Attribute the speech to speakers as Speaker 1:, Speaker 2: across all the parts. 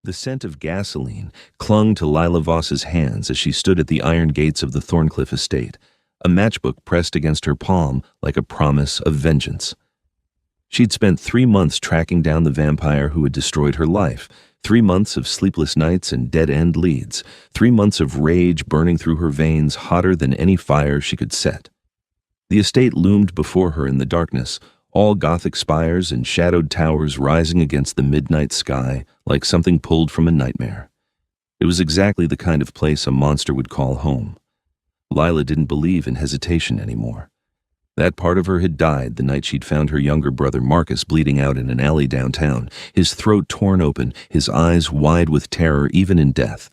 Speaker 1: The scent of gasoline clung to Lila Voss's hands as she stood at the iron gates of the Thorncliffe estate, a matchbook pressed against her palm like a promise of vengeance. She'd spent 3 months tracking down the vampire who had destroyed her life, 3 months of sleepless nights and dead-end leads, 3 months of rage burning through her veins hotter than any fire she could set. The estate loomed before her in the darkness, all Gothic spires and shadowed towers rising against the midnight sky like something pulled from a nightmare. It was exactly the kind of place a monster would call home. Lila didn't believe in hesitation anymore. That part of her had died the night she'd found her younger brother Marcus bleeding out in an alley downtown, his throat torn open, his eyes wide with terror even in death.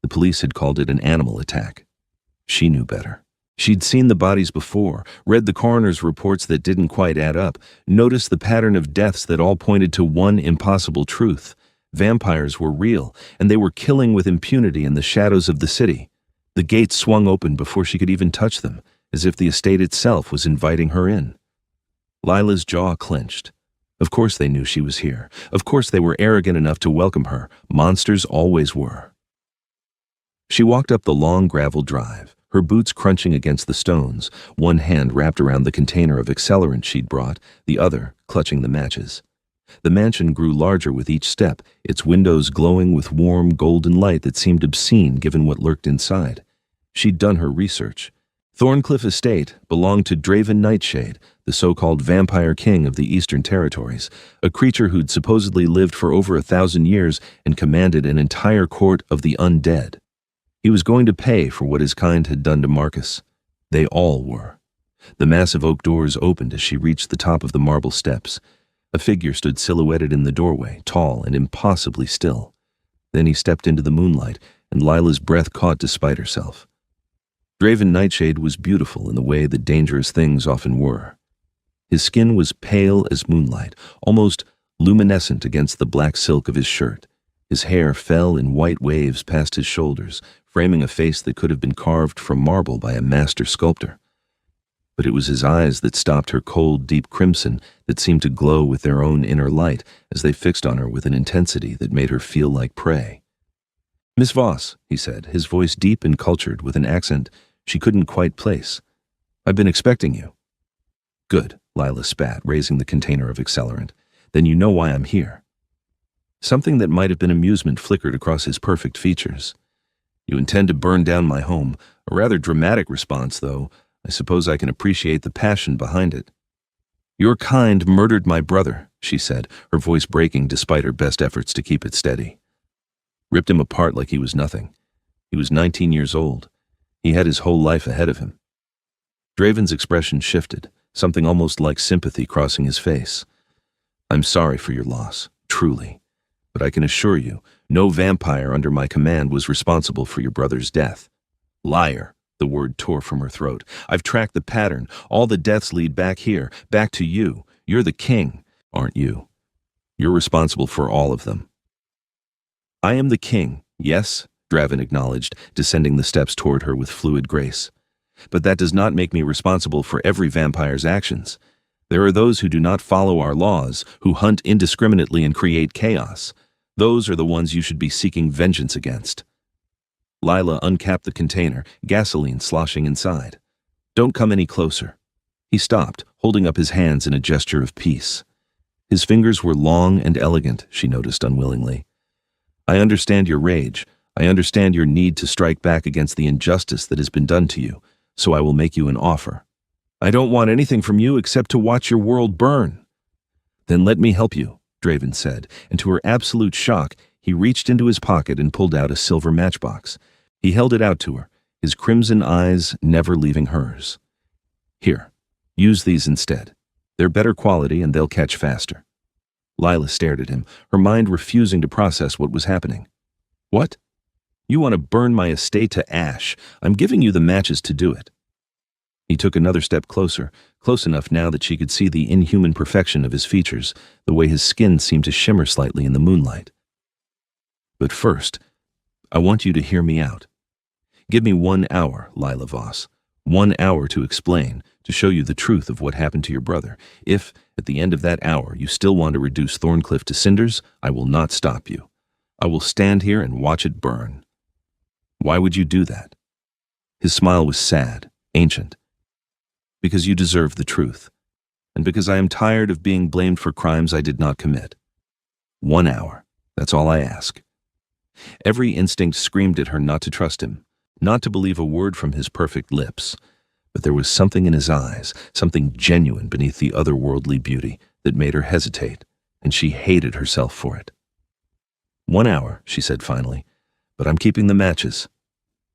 Speaker 1: The police had called it an animal attack. She knew better. She'd seen the bodies before, read the coroner's reports that didn't quite add up, noticed the pattern of deaths that all pointed to one impossible truth. Vampires were real, and they were killing with impunity in the shadows of the city. The gates swung open before she could even touch them, as if the estate itself was inviting her in. Lila's jaw clenched. Of course they knew she was here. Of course they were arrogant enough to welcome her. Monsters always were. She walked up the long gravel drive, her boots crunching against the stones, one hand wrapped around the container of accelerant she'd brought, the other clutching the matches. The mansion grew larger with each step, its windows glowing with warm, golden light that seemed obscene given what lurked inside. She'd done her research. Thorncliffe Estate belonged to Draven Nightshade, the so-called vampire king of the Eastern Territories, a creature who'd supposedly lived for over 1,000 years and commanded an entire court of the undead. He was going to pay for what his kind had done to Marcus. They all were. The massive oak doors opened as she reached the top of the marble steps. A figure stood silhouetted in the doorway, tall and impossibly still. Then he stepped into the moonlight, and Lila's breath caught despite herself. Draven Nightshade was beautiful in the way that dangerous things often were. His skin was pale as moonlight, almost luminescent against the black silk of his shirt. His hair fell in white waves past his shoulders, framing a face that could have been carved from marble by a master sculptor. But it was his eyes that stopped her cold, deep crimson that seemed to glow with their own inner light as they fixed on her with an intensity that made her feel like prey. "Miss Voss," he said, his voice deep and cultured with an accent she couldn't quite place. "I've been expecting you." "Good," Lila spat, raising the container of accelerant. "Then you know why I'm here." Something that might have been amusement flickered across his perfect features. "You intend to burn down my home. A rather dramatic response, though. I suppose I can appreciate the passion behind it." "Your kind murdered my brother," she said, her voice breaking despite her best efforts to keep it steady. "Ripped him apart like he was nothing. He was 19 years old. He had his whole life ahead of him." Draven's expression shifted, something almost like sympathy crossing his face. "I'm sorry for your loss, truly. But I can assure you, no vampire under my command was responsible for your brother's death." "Liar," the word tore from her throat. "I've tracked the pattern. All the deaths lead back here, back to you. You're the king, aren't you? You're responsible for all of them." "I am the king, yes," Draven acknowledged, descending the steps toward her with fluid grace. "But that does not make me responsible for every vampire's actions. There are those who do not follow our laws, who hunt indiscriminately and create chaos. Those are the ones you should be seeking vengeance against." Lila uncapped the container, gasoline sloshing inside. "Don't come any closer." He stopped, holding up his hands in a gesture of peace. His fingers were long and elegant, she noticed unwillingly. "I understand your rage. I understand your need to strike back against the injustice that has been done to you, so I will make you an offer. I don't want anything from you except to watch your world burn." "Then let me help you," Draven said, and to her absolute shock, he reached into his pocket and pulled out a silver matchbox. He held it out to her, his crimson eyes never leaving hers. "Here, use these instead. They're better quality and they'll catch faster." Lila stared at him, her mind refusing to process what was happening. "What? You want to burn my estate to ash. I'm giving you the matches to do it." He took another step closer, close enough now that she could see the inhuman perfection of his features, the way his skin seemed to shimmer slightly in the moonlight. "But first, I want you to hear me out. Give me 1 hour, Lila Voss. 1 hour to explain, to show you the truth of what happened to your brother. If, at the end of that hour, you still want to reduce Thorncliffe to cinders, I will not stop you. I will stand here and watch it burn. Why would you do that? His smile was sad, ancient. Because you deserve the truth, and because I am tired of being blamed for crimes I did not commit. 1 hour, that's all I ask. Every instinct screamed at her not to trust him, not to believe a word from his perfect lips. But there was something in his eyes, something genuine beneath the otherworldly beauty that made her hesitate, and she hated herself for it. 1 hour, she said finally, but I'm keeping the matches.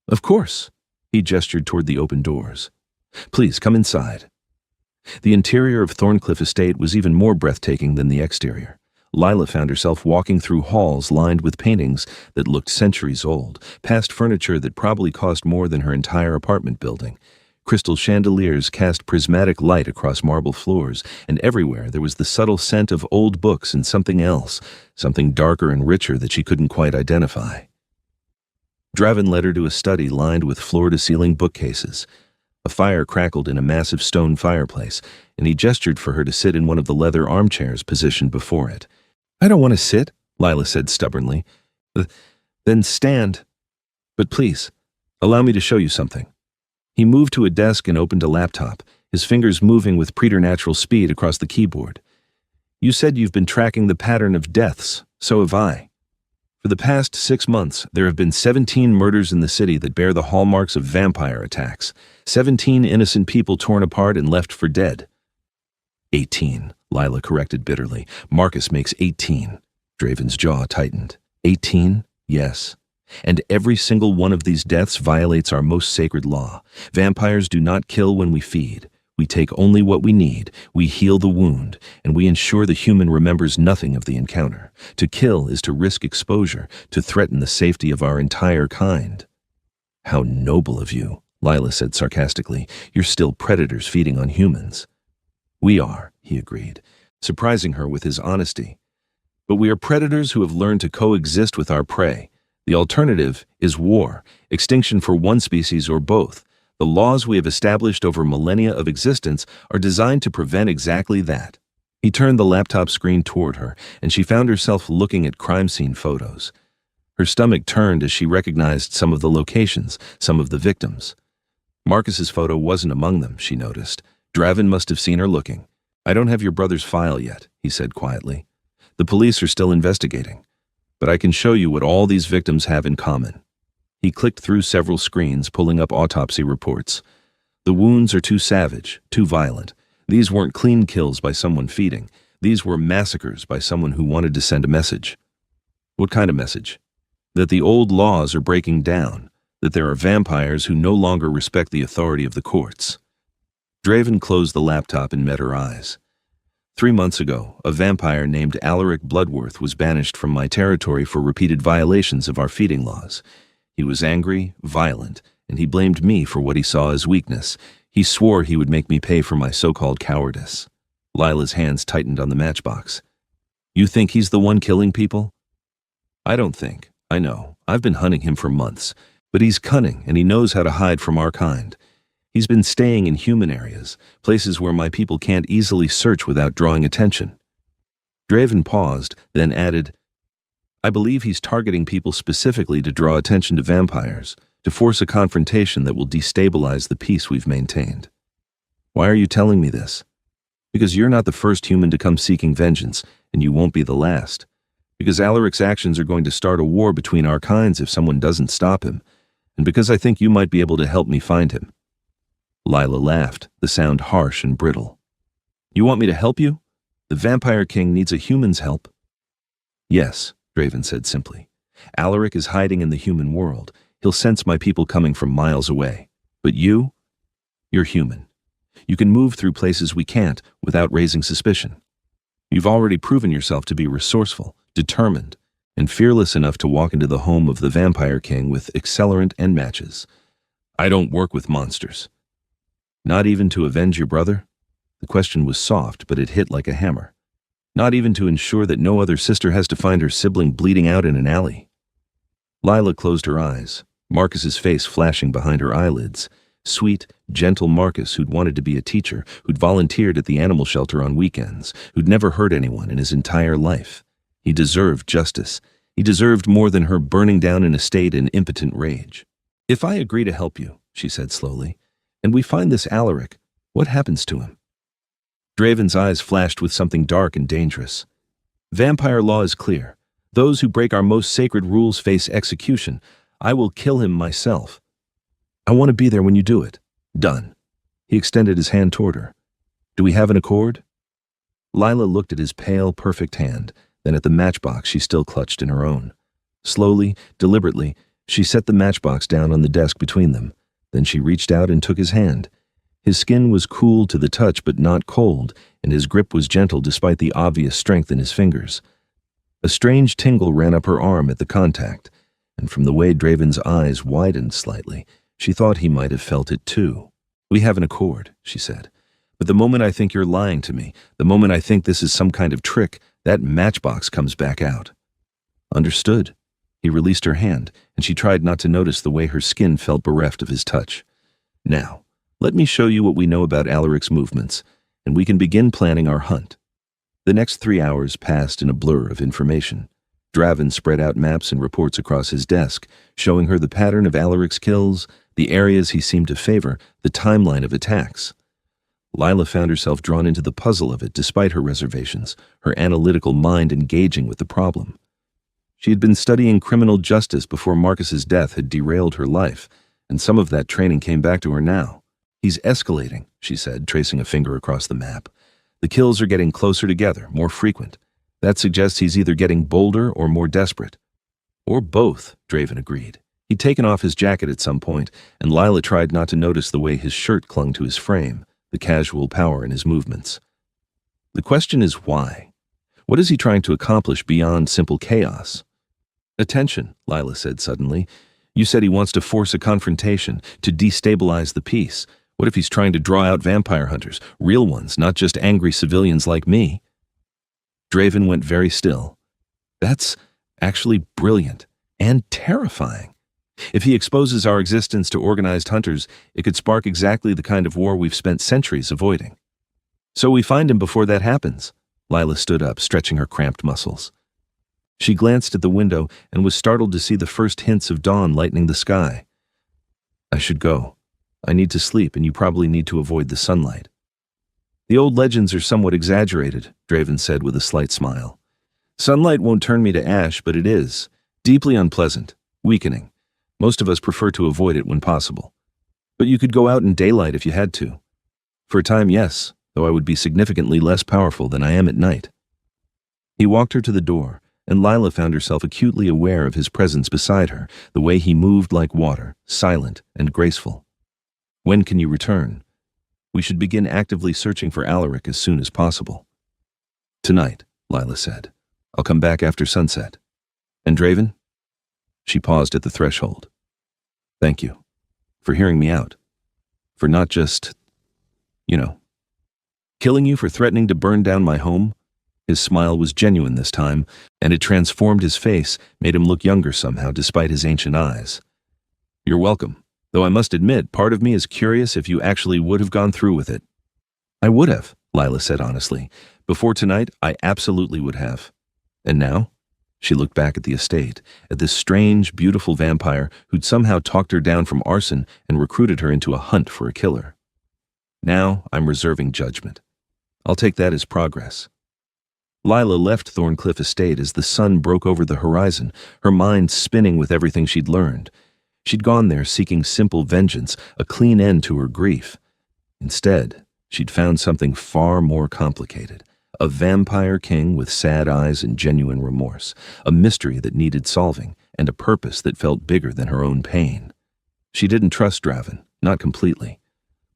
Speaker 1: Of course. He gestured toward the open doors. Please, come inside. The interior of Thorncliffe Estate was even more breathtaking than the exterior. Lila found herself walking through halls lined with paintings that looked centuries old, past furniture that probably cost more than her entire apartment building. Crystal chandeliers cast prismatic light across marble floors, and everywhere there was the subtle scent of old books and something else, something darker and richer that she couldn't quite identify. Draven led her to a study lined with floor-to-ceiling bookcases. A fire crackled in a massive stone fireplace, and he gestured for her to sit in one of the leather armchairs positioned before it. I don't want to sit, Lila said stubbornly. Then stand. But please, allow me to show you something. He moved to a desk and opened a laptop, his fingers moving with preternatural speed across the keyboard. You said you've been tracking the pattern of deaths, so have I. For the past 6 months, there have been 17 murders in the city that bear the hallmarks of vampire attacks. 17 innocent people torn apart and left for dead. 18, Lila corrected bitterly. Marcus makes 18. Draven's jaw tightened. 18? Yes. And every single one of these deaths violates our most sacred law. Vampires do not kill when we feed. We take only what we need, we heal the wound, and we ensure the human remembers nothing of the encounter. To kill is to risk exposure, to threaten the safety of our entire kind. How noble of you, Lila said sarcastically. You're still predators feeding on humans. We are, he agreed, surprising her with his honesty. But we are predators who have learned to coexist with our prey. The alternative is war, extinction for one species or both. The laws we have established over millennia of existence are designed to prevent exactly that. He turned the laptop screen toward her, and she found herself looking at crime scene photos. Her stomach turned as she recognized some of the locations, some of the victims. Marcus's photo wasn't among them, she noticed. Draven must have seen her looking. I don't have your brother's file yet, he said quietly. The police are still investigating. But I can show you what all these victims have in common. He clicked through several screens, pulling up autopsy reports. The wounds are too savage, too violent. These weren't clean kills by someone feeding. These were massacres by someone who wanted to send a message. What kind of message? That the old laws are breaking down, that there are vampires who no longer respect the authority of the courts. Draven closed the laptop and met her eyes. 3 months ago, a vampire named Alaric Bloodworth was banished from my territory for repeated violations of our feeding laws. He was angry, violent, and he blamed me for what he saw as weakness. He swore he would make me pay for my so-called cowardice. Lila's hands tightened on the matchbox. You think he's the one killing people? I don't think. I know. I've been hunting him for months. But he's cunning, and he knows how to hide from our kind. He's been staying in human areas, places where my people can't easily search without drawing attention. Draven paused, then added, I believe he's targeting people specifically to draw attention to vampires, to force a confrontation that will destabilize the peace we've maintained. Why are you telling me this? Because you're not the first human to come seeking vengeance, and you won't be the last. Because Alaric's actions are going to start a war between our kinds if someone doesn't stop him, and because I think you might be able to help me find him. Lila laughed, the sound harsh and brittle. You want me to help you? The Vampire King needs a human's help. Yes, Draven said simply. Alaric is hiding in the human world. He'll sense my people coming from miles away. But you're human. You can move through places we can't without raising suspicion. You've already proven yourself to be resourceful, determined, and fearless enough to walk into the home of the Vampire King with accelerant and matches. I don't work with monsters. Not even to avenge your brother? The question was soft, but it hit like a hammer. Not even to ensure that no other sister has to find her sibling bleeding out in an alley. Lila closed her eyes, Marcus's face flashing behind her eyelids. Sweet, gentle Marcus who'd wanted to be a teacher, who'd volunteered at the animal shelter on weekends, who'd never hurt anyone in his entire life. He deserved justice, He deserved more than her burning down an estate in impotent rage. "If I agree to help you," she said slowly, "and we find this Alaric, what happens to him?" Draven's eyes flashed with something dark and dangerous. "Vampire law is clear. Those who break our most sacred rules face execution. I will kill him myself. I want to be there when you do it." "Done." He extended his hand toward her. "Do we have an accord?" Lila looked at his pale, perfect hand, then at the matchbox she still clutched in her own. Slowly, deliberately, she set the matchbox down on the desk between them. Then she reached out and took his hand. His skin was cool to the touch but not cold, and his grip was gentle despite the obvious strength in his fingers. A strange tingle ran up her arm at the contact, and from the way Draven's eyes widened slightly, she thought he might have felt it too. "We have an accord," she said. "But the moment I think you're lying to me, the moment I think this is some kind of trick, that matchbox comes back out." "Understood." He released her hand, and she tried not to notice the way her skin felt bereft of his touch. "Now, let me show you what we know about Alaric's movements, and we can begin planning our hunt." The next 3 hours passed in a blur of information. Draven spread out maps and reports across his desk, showing her the pattern of Alaric's kills, the areas he seemed to favor, the timeline of attacks. Lila found herself drawn into the puzzle of it despite her reservations, her analytical mind engaging with the problem. She had been studying criminal justice before Marcus's death had derailed her life, and some of that training came back to her now. "He's escalating," she said, tracing a finger across the map. "The kills are getting closer together, more frequent. That suggests he's either getting bolder or more desperate." "Or both," Draven agreed. He'd taken off his jacket at some point, and Lila tried not to notice the way his shirt clung to his frame, the casual power in his movements. "The question is why? What is he trying to accomplish beyond simple chaos?" "Attention," Lila said suddenly. "You said he wants to force a confrontation, to destabilize the peace. What if he's trying to draw out vampire hunters, real ones, not just angry civilians like me?" Draven went very still. "That's actually brilliant and terrifying. If he exposes our existence to organized hunters, it could spark exactly the kind of war we've spent centuries avoiding." "So we find him before that happens." Lila stood up, stretching her cramped muscles. She glanced at the window and was startled to see the first hints of dawn lightening the sky. "I should go. I need to sleep, and you probably need to avoid the sunlight." "The old legends are somewhat exaggerated," Draven said with a slight smile. "Sunlight won't turn me to ash, but it is. Deeply unpleasant, weakening. Most of us prefer to avoid it when possible. But you could go out in daylight if you had to." "For a time, yes, though I would be significantly less powerful than I am at night." He walked her to the door, and Lila found herself acutely aware of his presence beside her, the way he moved like water, silent and graceful. "When can you return?" "We should begin actively searching for Alaric as soon as possible." "Tonight," Lila said. "I'll come back after sunset." "And Draven?" She paused at the threshold. "Thank you. For hearing me out. For not just, killing you for threatening to burn down my home." His smile was genuine this time, and it transformed his face, made him look younger somehow despite his ancient eyes. "You're welcome. Though I must admit, part of me is curious if you actually would have gone through with it." "I would have," Lila said honestly. "Before tonight, I absolutely would have." "And now?" She looked back at the estate, at this strange, beautiful vampire who'd somehow talked her down from arson and recruited her into a hunt for a killer. "Now I'm reserving judgment. I'll take that as progress." Lila left Thorncliffe Estate as the sun broke over the horizon, her mind spinning with everything she'd learned. She'd gone there seeking simple vengeance, a clean end to her grief. Instead, she'd found something far more complicated. A vampire king with sad eyes and genuine remorse, a mystery that needed solving, and a purpose that felt bigger than her own pain. She didn't trust Draven, not completely,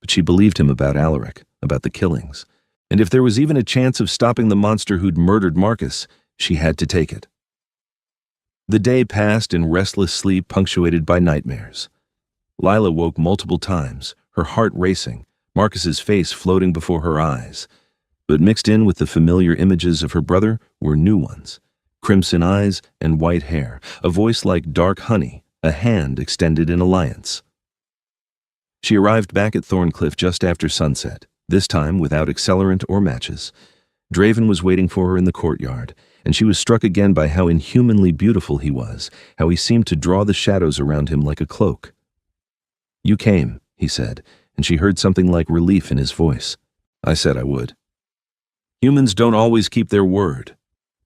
Speaker 1: but she believed him about Alaric, about the killings. And if there was even a chance of stopping the monster who'd murdered Marcus, she had to take it. The day passed in restless sleep punctuated by nightmares. Lila woke multiple times, her heart racing, Marcus's face floating before her eyes. But mixed in with the familiar images of her brother were new ones. Crimson eyes and white hair, a voice like dark honey, a hand extended in alliance. She arrived back at Thorncliffe just after sunset, this time without accelerant or matches. Draven was waiting for her in the courtyard, and she was struck again by how inhumanly beautiful he was, how he seemed to draw the shadows around him like a cloak. "You came," he said, and she heard something like relief in his voice. "I said I would." Humans don't always keep their word,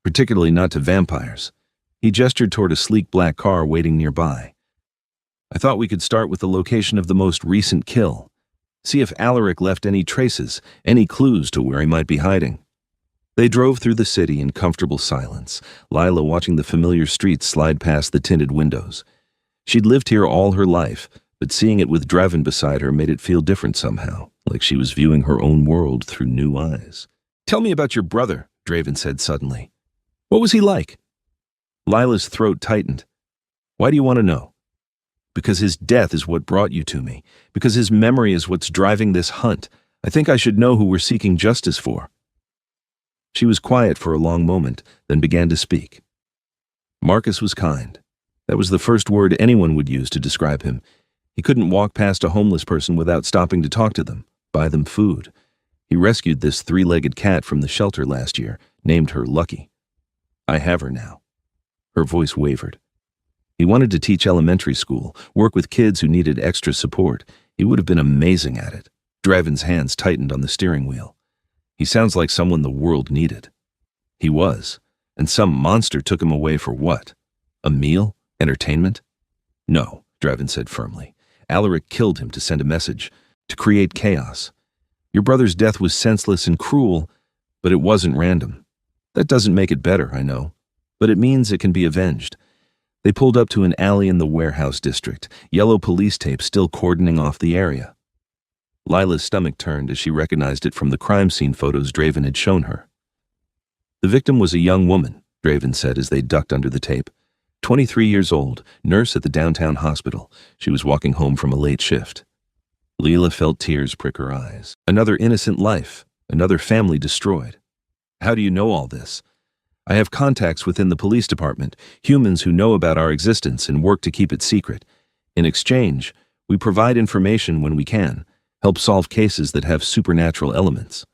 Speaker 1: particularly not to vampires. He gestured toward a sleek black car waiting nearby. "I thought we could start with the location of the most recent kill. See if Alaric left any traces, any clues to where he might be hiding." They drove through the city in comfortable silence, Lila watching the familiar streets slide past the tinted windows. She'd lived here all her life, but seeing it with Draven beside her made it feel different somehow, like she was viewing her own world through new eyes. "Tell me about your brother," Draven said suddenly. "What was he like?" Lila's throat tightened. "Why do you want to know?" "Because his death is what brought you to me. Because his memory is what's driving this hunt. I think I should know who we're seeking justice for." She was quiet for a long moment, then began to speak. Marcus was kind. That was the first word anyone would use to describe him. He couldn't walk past a homeless person without stopping to talk to them, buy them food. He rescued this three-legged cat from the shelter last year, named her Lucky. "I have her now." Her voice wavered. He wanted to teach elementary school, work with kids who needed extra support. He would have been amazing at it. Draven's hands tightened on the steering wheel. He sounds like someone the world needed. He was, and some monster took him away for what? A meal? Entertainment? "No," Draven said firmly. "Alaric killed him to send a message, to create chaos. Your brother's death was senseless and cruel, but it wasn't random. That doesn't make it better, I know, but it means it can be avenged." They pulled up to an alley in the warehouse district, yellow police tape still cordoning off the area. Lila's stomach turned as she recognized it from the crime scene photos Draven had shown her. "The victim was a young woman," Draven said as they ducked under the tape. 23 years old, nurse at the downtown hospital. She was walking home from a late shift. Lila felt tears prick her eyes. Another innocent life, another family destroyed. "How do you know all this?" "I have contacts within the police department, humans who know about our existence and work to keep it secret. In exchange, we provide information when we can, help solve cases that have supernatural elements."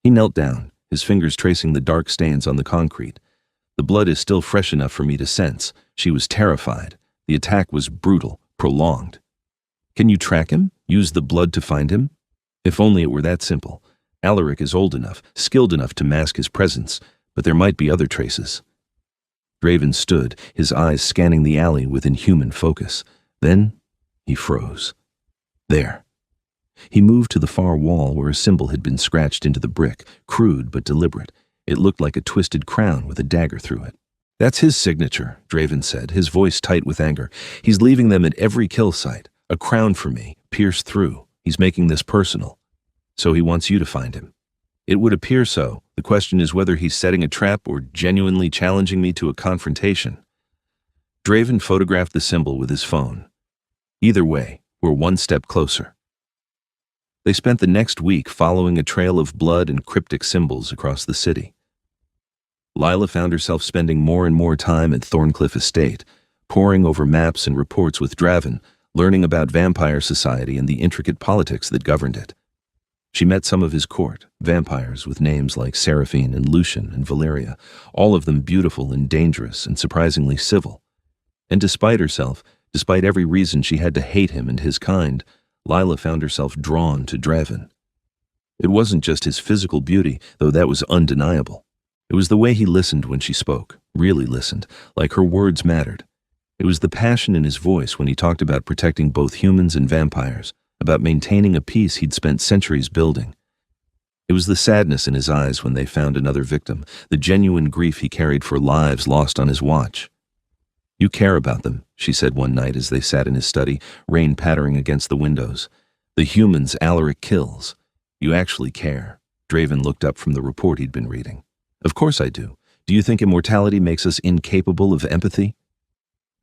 Speaker 1: He knelt down, his fingers tracing the dark stains on the concrete. "The blood is still fresh enough for me to sense." She was terrified. The attack was brutal, prolonged. "Can you track him? Use the blood to find him?" If only it were that simple. Alaric is old enough, skilled enough to mask his presence, but there might be other traces. Draven stood, his eyes scanning the alley with inhuman focus. Then he froze. There. He moved to the far wall where a symbol had been scratched into the brick, crude but deliberate. It looked like a twisted crown with a dagger through it. "That's his signature," Draven said, his voice tight with anger. "He's leaving them at every kill site. A crown for me, pierced through. He's making this personal. So he wants you to find him." "It would appear so. The question is whether he's setting a trap or genuinely challenging me to a confrontation." Draven photographed the symbol with his phone. "Either way, we're one step closer." They spent the next week following a trail of blood and cryptic symbols across the city. Lila found herself spending more and more time at Thorncliffe Estate, poring over maps and reports with Draven, learning about vampire society and the intricate politics that governed it. She met some of his court, vampires with names like Seraphine and Lucian and Valeria, all of them beautiful and dangerous and surprisingly civil. And despite herself, despite every reason she had to hate him and his kind, Lila found herself drawn to Draven. It wasn't just his physical beauty, though that was undeniable. It was the way he listened when she spoke, really listened, like her words mattered. It was the passion in his voice when he talked about protecting both humans and vampires, about maintaining a peace he'd spent centuries building. It was the sadness in his eyes when they found another victim, the genuine grief he carried for lives lost on his watch. "You care about them," she said one night as they sat in his study, rain pattering against the windows. "The humans Alaric kills. You actually care." Draven looked up from the report he'd been reading. "Of course I do. Do you think immortality makes us incapable of empathy?"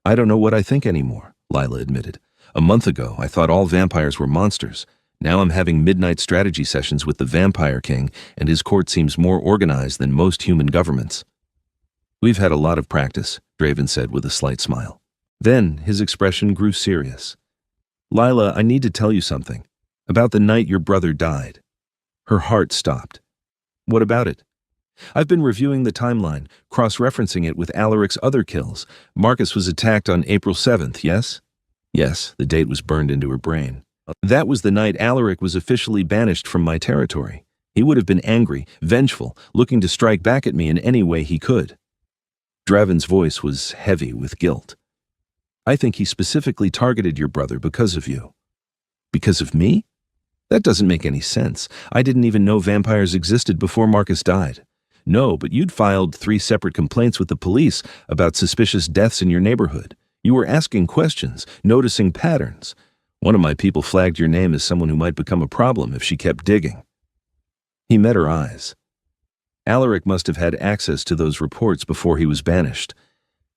Speaker 1: "I don't know what I think anymore," Lila admitted. "A month ago, I thought all vampires were monsters. Now I'm having midnight strategy sessions with the Vampire King, and his court seems more organized than most human governments." "We've had a lot of practice," Draven said with a slight smile. Then his expression grew serious. "Lila, I need to tell you something. About the night your brother died." Her heart stopped. "What about it?" I've been reviewing the timeline, cross-referencing it with Alaric's other kills. Marcus was attacked on April 7th, yes? Yes, the date was burned into her brain. That was the night Alaric was officially banished from my territory. He would have been angry, vengeful, looking to strike back at me in any way he could. Draven's voice was heavy with guilt. I think he specifically targeted your brother because of you. Because of me? That doesn't make any sense. I didn't even know vampires existed before Marcus died. No, but you'd filed 3 separate complaints with the police about suspicious deaths in your neighborhood. You were asking questions, noticing patterns. One of my people flagged your name as someone who might become a problem if she kept digging. He met her eyes. Alaric must have had access to those reports before he was banished.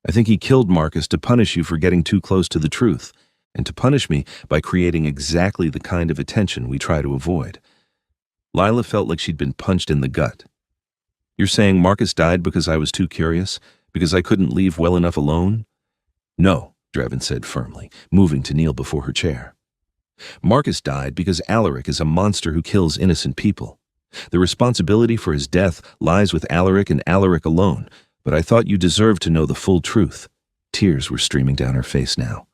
Speaker 1: I think he killed Marcus to punish you for getting too close to the truth, and to punish me by creating exactly the kind of attention we try to avoid. Lila felt like she'd been punched in the gut. You're saying Marcus died because I was too curious? Because I couldn't leave well enough alone? No, Draven said firmly, moving to kneel before her chair. Marcus died because Alaric is a monster who kills innocent people. The responsibility for his death lies with Alaric and Alaric alone, but I thought you deserved to know the full truth. Tears were streaming down her face now.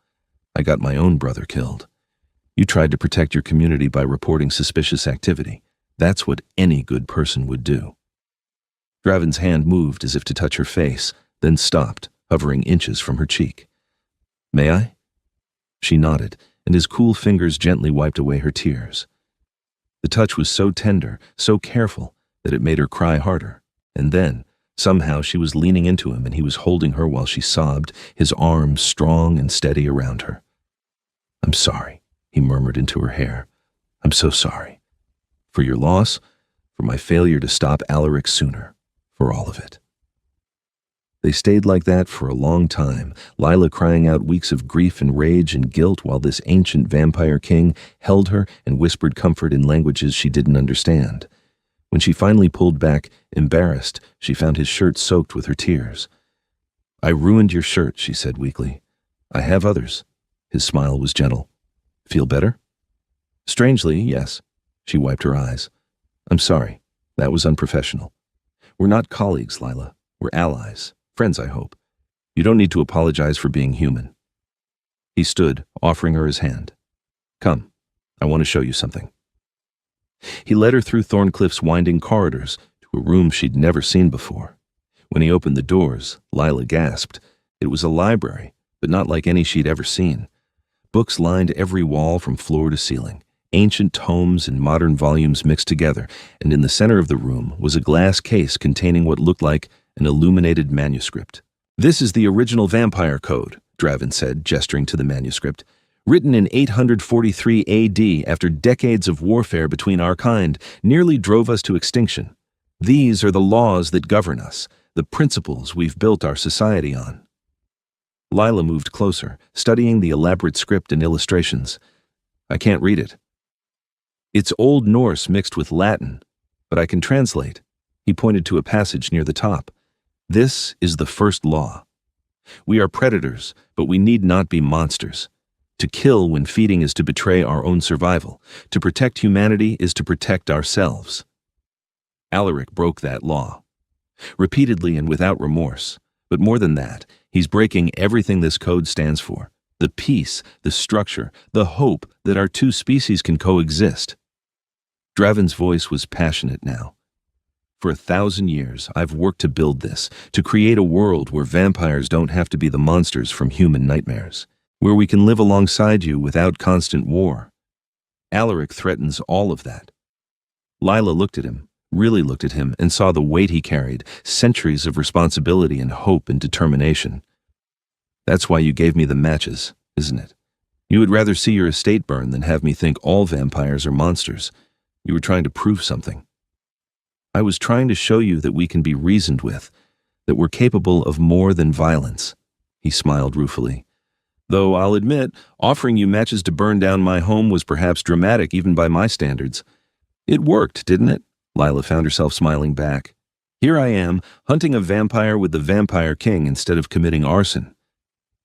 Speaker 1: I got my own brother killed. You tried to protect your community by reporting suspicious activity. That's what any good person would do. Draven's hand moved as if to touch her face, then stopped, hovering inches from her cheek. May I? She nodded, and his cool fingers gently wiped away her tears. The touch was so tender, so careful, that it made her cry harder. And then, somehow she was leaning into him and he was holding her while she sobbed, his arms strong and steady around her. I'm sorry, he murmured into her hair. I'm so sorry. For your loss, for my failure to stop Alaric sooner, for all of it. They stayed like that for a long time, Lila crying out weeks of grief and rage and guilt while this ancient vampire king held her and whispered comfort in languages she didn't understand. When she finally pulled back, embarrassed, she found his shirt soaked with her tears. I ruined your shirt, she said weakly. I have others. His smile was gentle. Feel better? Strangely, yes. She wiped her eyes. I'm sorry. That was unprofessional. We're not colleagues, Lila. We're allies. Friends, I hope. You don't need to apologize for being human. He stood, offering her his hand. Come, I want to show you something. He led her through Thorncliff's winding corridors to a room she'd never seen before. When he opened the doors, Lila gasped. It was a library, but not like any she'd ever seen. Books lined every wall from floor to ceiling, ancient tomes and modern volumes mixed together, and in the center of the room was a glass case containing what looked like an illuminated manuscript. This is the original vampire code, Draven said, gesturing to the manuscript. Written in 843 AD after decades of warfare between our kind nearly drove us to extinction. These are the laws that govern us, the principles we've built our society on. Lila moved closer, studying the elaborate script and illustrations. I can't read it. It's Old Norse mixed with Latin, but I can translate. He pointed to a passage near the top. This is the first law. We are predators, but we need not be monsters. To kill when feeding is to betray our own survival. To protect humanity is to protect ourselves. Alaric broke that law. Repeatedly and without remorse. But more than that, he's breaking everything this code stands for. The peace, the structure, the hope that our two species can coexist. Draven's voice was passionate now. For 1,000 years, I've worked to build this, to create a world where vampires don't have to be the monsters from human nightmares, where we can live alongside you without constant war. Alaric threatens all of that. Lila looked at him, really looked at him, and saw the weight he carried, centuries of responsibility and hope and determination. That's why you gave me the matches, isn't it? You would rather see your estate burn than have me think all vampires are monsters. You were trying to prove something. I was trying to show you that we can be reasoned with, that we're capable of more than violence. He smiled ruefully. Though I'll admit, offering you matches to burn down my home was perhaps dramatic even by my standards. It worked, didn't it? Lila found herself smiling back. Here I am, hunting a vampire with the Vampire King instead of committing arson.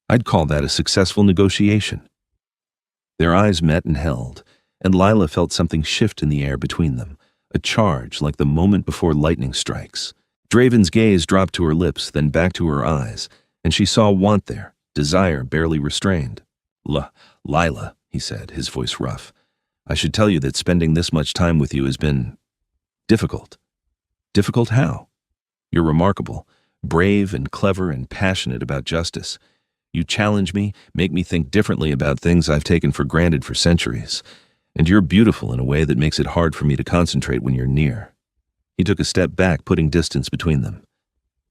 Speaker 1: I'd call that a successful negotiation. Their eyes met and held, and Lila felt something shift in the air between them. A charge like the moment before lightning strikes. Draven's gaze dropped to her lips, then back to her eyes, and she saw want there, desire barely restrained. Lila, he said, his voice rough, I should tell you that spending this much time with you has been difficult. Difficult how? You're remarkable, brave and clever and passionate about justice. You challenge me, make me think differently about things I've taken for granted for centuries. And you're beautiful in a way that makes it hard for me to concentrate when you're near. He took a step back, putting distance between them.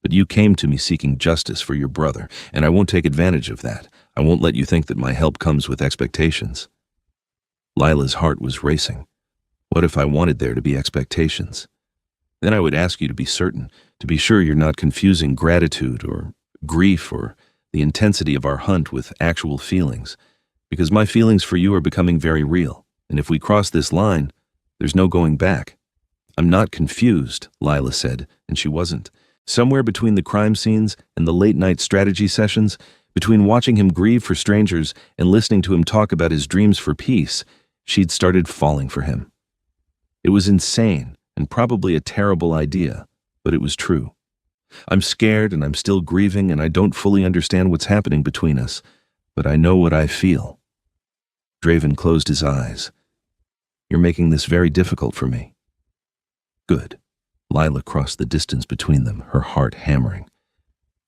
Speaker 1: But you came to me seeking justice for your brother, and I won't take advantage of that. I won't let you think that my help comes with expectations. Lila's heart was racing. What if I wanted there to be expectations? Then I would ask you to be certain, to be sure you're not confusing gratitude or grief or the intensity of our hunt with actual feelings, because my feelings for you are becoming very real, and if we cross this line, there's no going back. I'm not confused, Lila said, and she wasn't. Somewhere between the crime scenes and the late-night strategy sessions, between watching him grieve for strangers and listening to him talk about his dreams for peace, she'd started falling for him. It was insane and probably a terrible idea, but it was true. I'm scared and I'm still grieving and I don't fully understand what's happening between us, but I know what I feel. Draven closed his eyes. You're making this very difficult for me. Good. Lila crossed the distance between them, her heart hammering.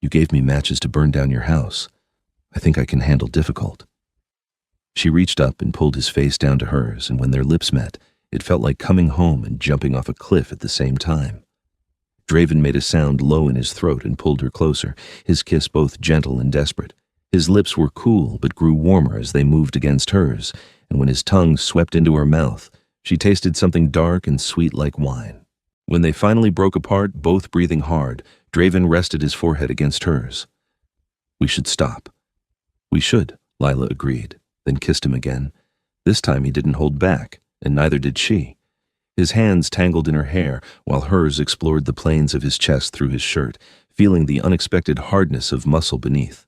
Speaker 1: You gave me matches to burn down your house. I think I can handle difficult. She reached up and pulled his face down to hers, and when their lips met, it felt like coming home and jumping off a cliff at the same time. Draven made a sound low in his throat and pulled her closer, his kiss both gentle and desperate. His lips were cool but grew warmer as they moved against hers, and when his tongue swept into her mouth, she tasted something dark and sweet like wine. When they finally broke apart, both breathing hard, Draven rested his forehead against hers. We should stop. We should, Lila agreed, then kissed him again. This time he didn't hold back, and neither did she. His hands tangled in her hair, while hers explored the planes of his chest through his shirt, feeling the unexpected hardness of muscle beneath.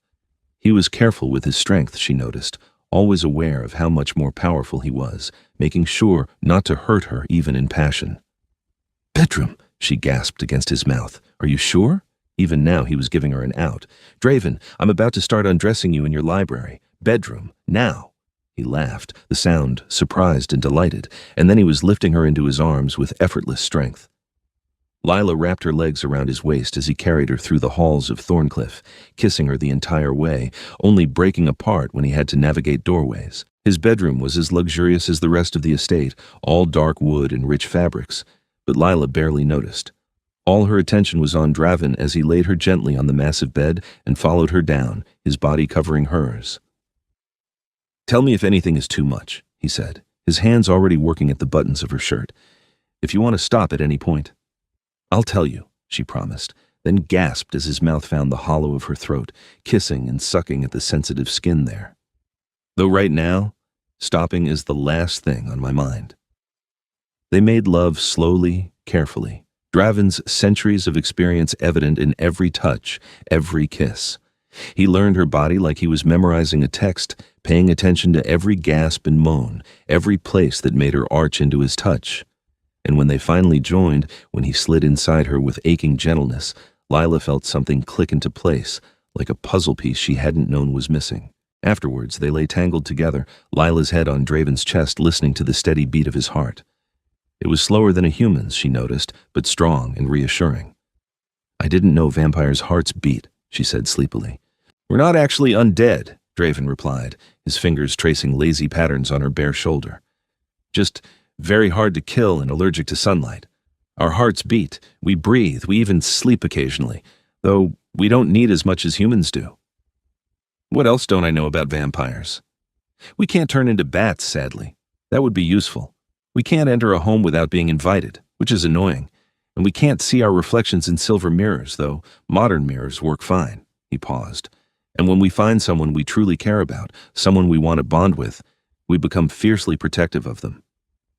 Speaker 1: He was careful with his strength, she noticed, always aware of how much more powerful he was, making sure not to hurt her even in passion. Bedroom, she gasped against his mouth. Are you sure? Even now he was giving her an out. Draven, I'm about to start undressing you in your library. Bedroom, now. He laughed, the sound surprised and delighted, and then he was lifting her into his arms with effortless strength. Lila wrapped her legs around his waist as he carried her through the halls of Thorncliffe, kissing her the entire way, only breaking apart when he had to navigate doorways. His bedroom was as luxurious as the rest of the estate, all dark wood and rich fabrics, but Lila barely noticed. All her attention was on Draven as he laid her gently on the massive bed and followed her down, his body covering hers. Tell me if anything is too much, he said, his hands already working at the buttons of her shirt. If you want to stop at any point. I'll tell you, she promised, then gasped as his mouth found the hollow of her throat, kissing and sucking at the sensitive skin there. Though right now, stopping is the last thing on my mind. They made love slowly, carefully, Draven's centuries of experience evident in every touch, every kiss. He learned her body like he was memorizing a text, paying attention to every gasp and moan, every place that made her arch into his touch. And when they finally joined, when he slid inside her with aching gentleness, Lila felt something click into place, like a puzzle piece she hadn't known was missing. Afterwards, they lay tangled together, Lila's head on Draven's chest, listening to the steady beat of his heart. It was slower than a human's, she noticed, but strong and reassuring. I didn't know vampires' hearts beat, she said sleepily. We're not actually undead, Draven replied, his fingers tracing lazy patterns on her bare shoulder. Just very hard to kill and allergic to sunlight. Our hearts beat, we breathe, we even sleep occasionally, though we don't need as much as humans do. What else don't I know about vampires? We can't turn into bats, sadly. That would be useful. We can't enter a home without being invited, which is annoying, and we can't see our reflections in silver mirrors, though modern mirrors work fine. He paused. And when we find someone we truly care about, someone we want to bond with, we become fiercely protective of them.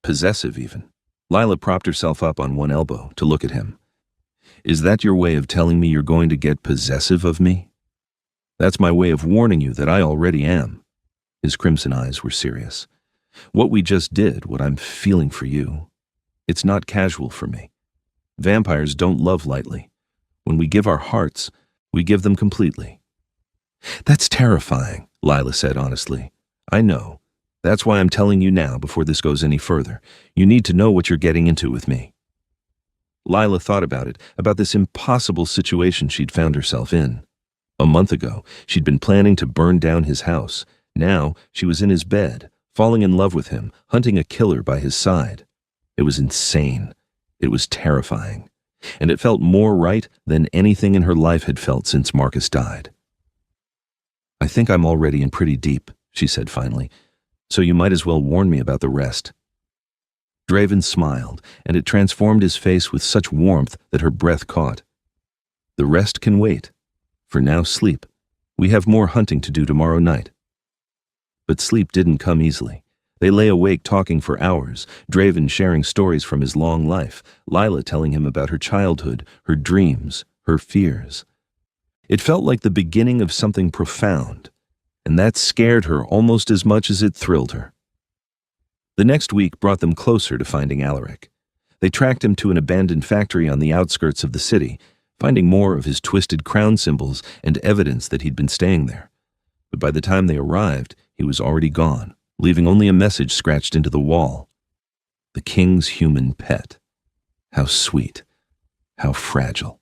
Speaker 1: Possessive, even. Lila propped herself up on one elbow to look at him. Is that your way of telling me you're going to get possessive of me? That's my way of warning you that I already am. His crimson eyes were serious. What we just did, what I'm feeling for you, it's not casual for me. Vampires don't love lightly. When we give our hearts, we give them completely. That's terrifying, Lila said honestly. I know. That's why I'm telling you now before this goes any further. You need to know what you're getting into with me. Lila thought about this impossible situation she'd found herself in. A month ago, she'd been planning to burn down his house. Now, she was in his bed, falling in love with him, hunting a killer by his side. It was insane. It was terrifying. And it felt more right than anything in her life had felt since Marcus died. I think I'm already in pretty deep, she said finally, so you might as well warn me about the rest. Draven smiled, and it transformed his face with such warmth that her breath caught. The rest can wait. For now, sleep. We have more hunting to do tomorrow night. But sleep didn't come easily. They lay awake talking for hours, Draven sharing stories from his long life, Lila telling him about her childhood, her dreams, her fears. It felt like the beginning of something profound, and that scared her almost as much as it thrilled her. The next week brought them closer to finding Alaric. They tracked him to an abandoned factory on the outskirts of the city, finding more of his twisted crown symbols and evidence that he'd been staying there. But by the time they arrived, he was already gone, leaving only a message scratched into the wall. The king's human pet. How sweet. How fragile.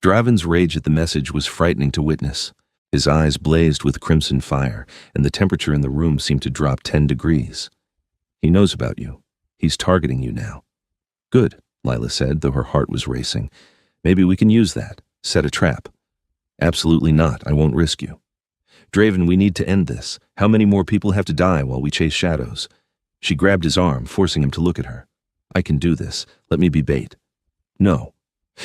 Speaker 1: Draven's rage at the message was frightening to witness. His eyes blazed with crimson fire, and the temperature in the room seemed to drop 10 degrees. He knows about you. He's targeting you now. Good, Lila said, though her heart was racing. Maybe we can use that. Set a trap. Absolutely not. I won't risk you. Draven, we need to end this. How many more people have to die while we chase shadows? She grabbed his arm, forcing him to look at her. I can do this. Let me be bait. No.